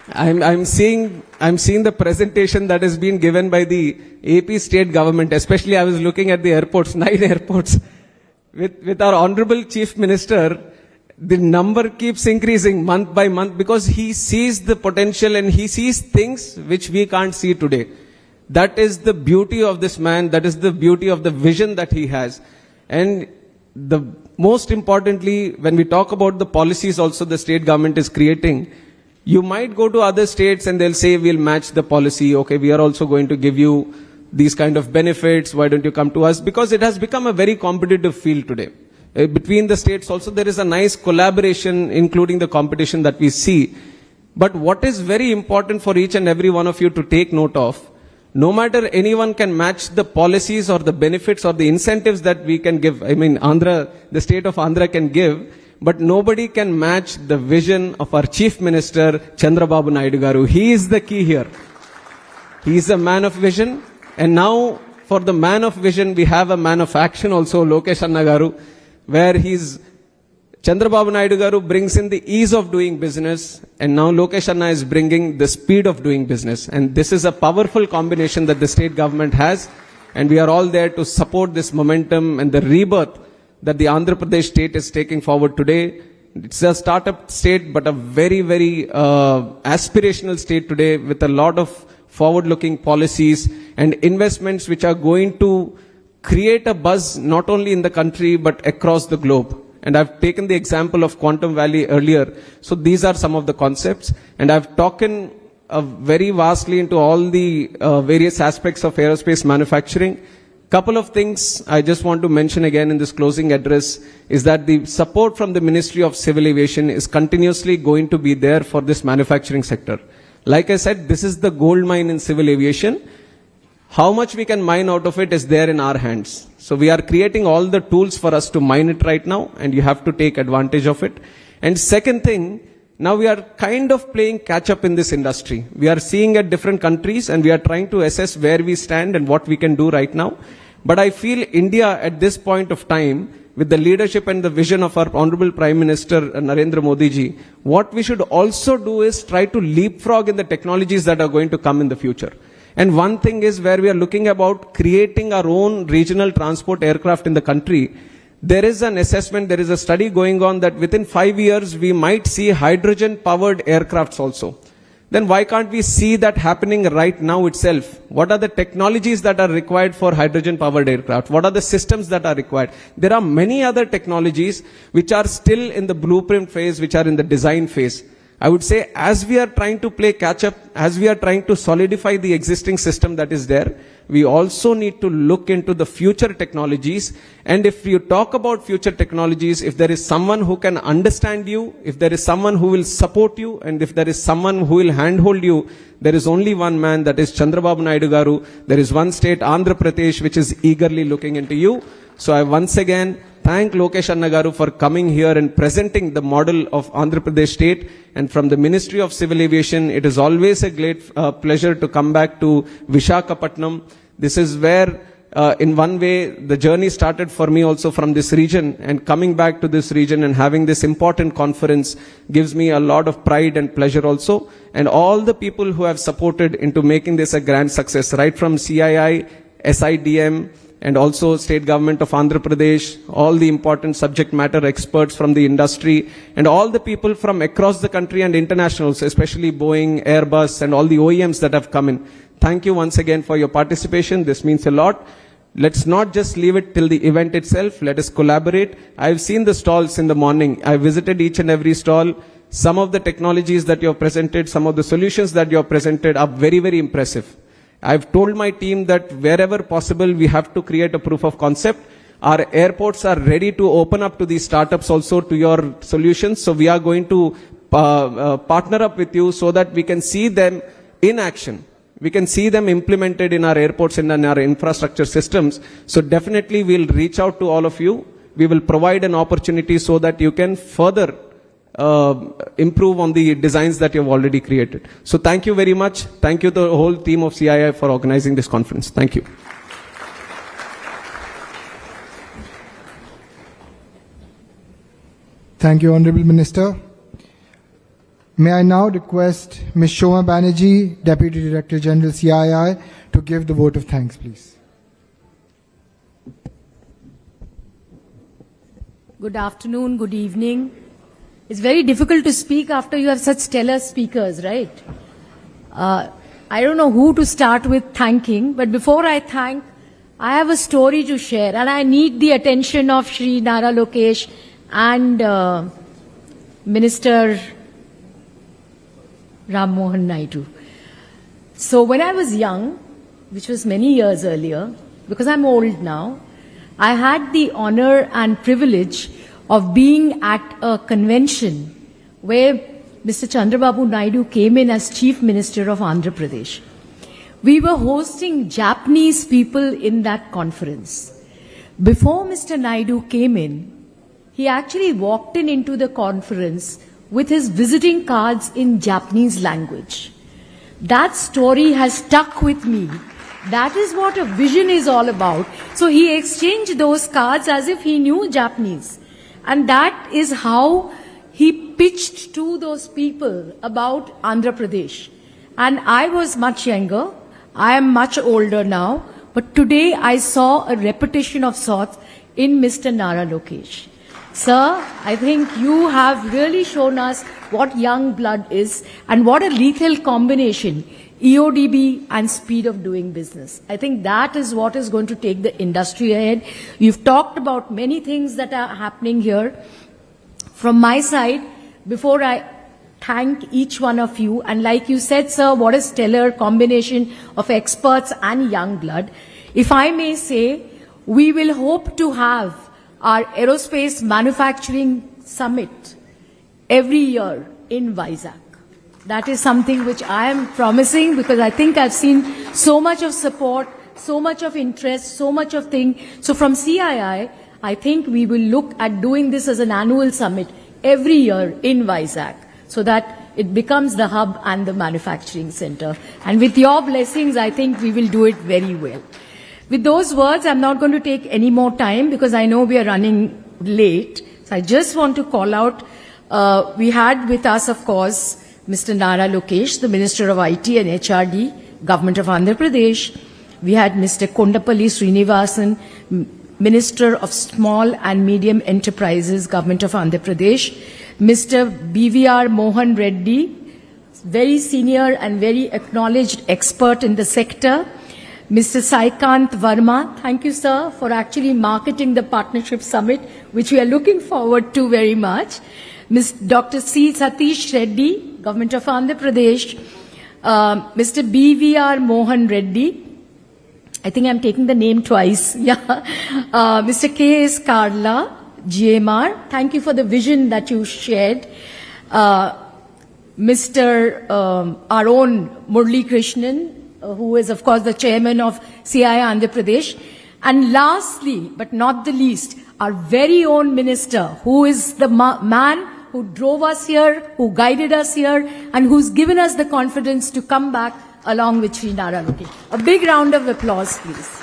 I'm seeing the presentation that has been given by the AP state government. Especially I was looking at the airports, 9 airports. With our Honorable Chief Minister, the number keeps increasing month by month because he sees the potential and he sees things which we can't see today. That is the beauty of this man. That is the beauty of the vision that he has. And the most importantly, when we talk about the policies also the state government is creating, you might go to other states and they'll say, we'll match the policy. Okay, we are also going to give you these kind of benefits. Why don't you come to us? Because it has become a very competitive field today. Between the states also there is a nice collaboration, including the competition that we see. But what is very important for each and every one of you to take note of, no matter anyone can match the policies or the benefits or the incentives that we can give. I mean, Andhra, the state of Andhra can give, but nobody can match the vision of our Chief Minister, Chandrababu Naidu Garu. He is the key here. He is a man of vision. And now, for the man of vision, we have a man of action also, Lokesh Annagaru, where Chandrababu Naidu Garu brings in the ease of doing business, and now Lokesh Anna is bringing the speed of doing business. And this is a powerful combination that the state government has, and we are all there to support this momentum and the rebirth that the Andhra Pradesh state is taking forward today. It's a startup state, but a very, very aspirational state today with a lot of forward-looking policies and investments which are going to create a buzz not only in the country but across the globe. And I've taken the example of Quantum Valley earlier. So these are some of the concepts. And I've talked very vastly into all the various aspects of aerospace manufacturing. Couple of things I just want to mention again in this closing address is that the support from the Ministry of Civil Aviation is continuously going to be there for this manufacturing sector. Like I said, this is the gold mine in civil aviation. How much we can mine out of it is there in our hands. So we are creating all the tools for us to mine it right now, and you have to take advantage of it. And second thing, now we are kind of playing catch up in this industry. We are seeing at different countries and we are trying to assess where we stand and what we can do right now. But I feel India at this point of time, with the leadership and the vision of our Honorable Prime Minister Narendra Modi ji, what we should also do is try to leapfrog in the technologies that are going to come in the future. And one thing is where we are looking about creating our own regional transport aircraft in the country. There is an assessment, there is a study going on that within 5 years we might see hydrogen powered aircrafts also. then why can't we see that happening right now itself? What are the technologies that are required for hydrogen powered aircraft? What are the systems that are required? There are many other technologies which are still in the blueprint phase, which are in the design phase. I would say as we are trying to play catch up, as we are trying to solidify the existing system that is there, we also need to look into the future technologies. And if you talk about future technologies, if there is someone who can understand you, if there is someone who will support you, and if there is someone who will handhold you, there is only one man, that is Chandrababu Naidu Garu. There is one state, Andhra Pradesh, which is eagerly looking into you. So I once again thank Lokesh Anna Garu for coming here and presenting the model of Andhra Pradesh state. And from the Ministry of Civil Aviation, it is always a great pleasure to come back to Visakhapatnam. This is where, in one way, the journey started for me also from this region. And coming back to this region and having this important conference gives me a lot of pride and pleasure also. And all the people who have supported into making this a grand success, right from CII, SIDM, and also state government of Andhra Pradesh, all the important subject matter experts from the industry, and all the people from across the country and internationals, especially Boeing, Airbus, and all the OEMs that have come in. Thank you once again for your participation. This means a lot. Let's not just leave it till the event itself. Let us collaborate. I've seen the stalls in the morning. I visited each and every stall. Some of the technologies that you have presented, some of the solutions that you have presented are very, very impressive. I've told my team that wherever possible, we have to create a proof of concept. Our airports are ready to open up to these startups also to your solutions. So we are going to partner up with you so that we can see them in action. We can see them implemented in our airports and in our infrastructure systems. So definitely we'll reach out to all of you. We will provide an opportunity so that you can further improve on the designs that you have already created. So thank you very much. Thank you to the whole team of CII for organizing this conference. Thank you. Thank you, Honorable Minister. May I now request Ms. Shoma Banerjee, Deputy Director General CII, to give the vote of thanks, please. Good afternoon, good evening. It's very difficult to speak after you have such stellar speakers, right? I don't know who to start with thanking, but before I thank, I have a story to share, and I need the attention of Shri Nara Lokesh and Minister Ram Mohan Naidu. So when I was young, which was many years earlier, because I'm old now, I had the honor and privilege of being at a convention where Mr. Chandrababu Naidu came in as Chief Minister of Andhra Pradesh. We were hosting Japanese people in that conference. Before Mr. Naidu came in, he actually walked into the conference with his visiting cards in Japanese language. That story has stuck with me. That is what a vision is all about. So he exchanged those cards as if he knew Japanese. And that is how he pitched to those people about Andhra Pradesh. And I was much younger. I am much older now. But today I saw a repetition of sorts in Mr. Nara Lokesh. Sir, I think you have really shown us what young blood is and what a lethal combination, EODB and speed of doing business. I think that is what is going to take the industry ahead. You've talked about many things that are happening here. From my side, before I thank each one of you, and like you said, sir, what a stellar combination of experts and young blood. If I may say, we will hope to have our Aerospace Manufacturing Summit every year in Vizag. That is something which I am promising because I think I've seen so much of support, so much of interest, so much of thing. So from CII, I think we will look at doing this as an annual summit every year in Vizag so that it becomes the hub and the manufacturing center. And with your blessings, I think we will do it very well. With those words, I'm not going to take any more time because I know we are running late. So I just want to call out, we had with us, of course, Mr. Nara Lokesh, the Minister of IT and HRD, Government of Andhra Pradesh. We had Mr. Kondapalli Srinivasan, Minister of Small and Medium Enterprises, Government of Andhra Pradesh. Mr. BVR Mohan Reddy, very senior and very acknowledged expert in the sector, Mr. Saikant Verma. Thank you, sir, for actually marketing the Partnership Summit, which we are looking forward to very much. Dr. C. Satish Reddy, Government of Andhra Pradesh, Mr. B.V.R. Mohan Reddy, I think I'm taking the name twice, yeah. Mr. K.S. Karla, GMR, thank you for the vision that you shared. Mr. Our own Murli Krishnan, who is of course the chairman of CI Andhra Pradesh. And lastly, but not the least, our very own minister, who is the man who drove us here, who guided us here, and who's given us the confidence to come back along with Sri Nara Lokesh. A big round of applause, please.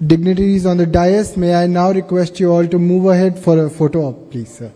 Dignitaries on the dais, may I now request you all to move ahead for a photo op, please, sir.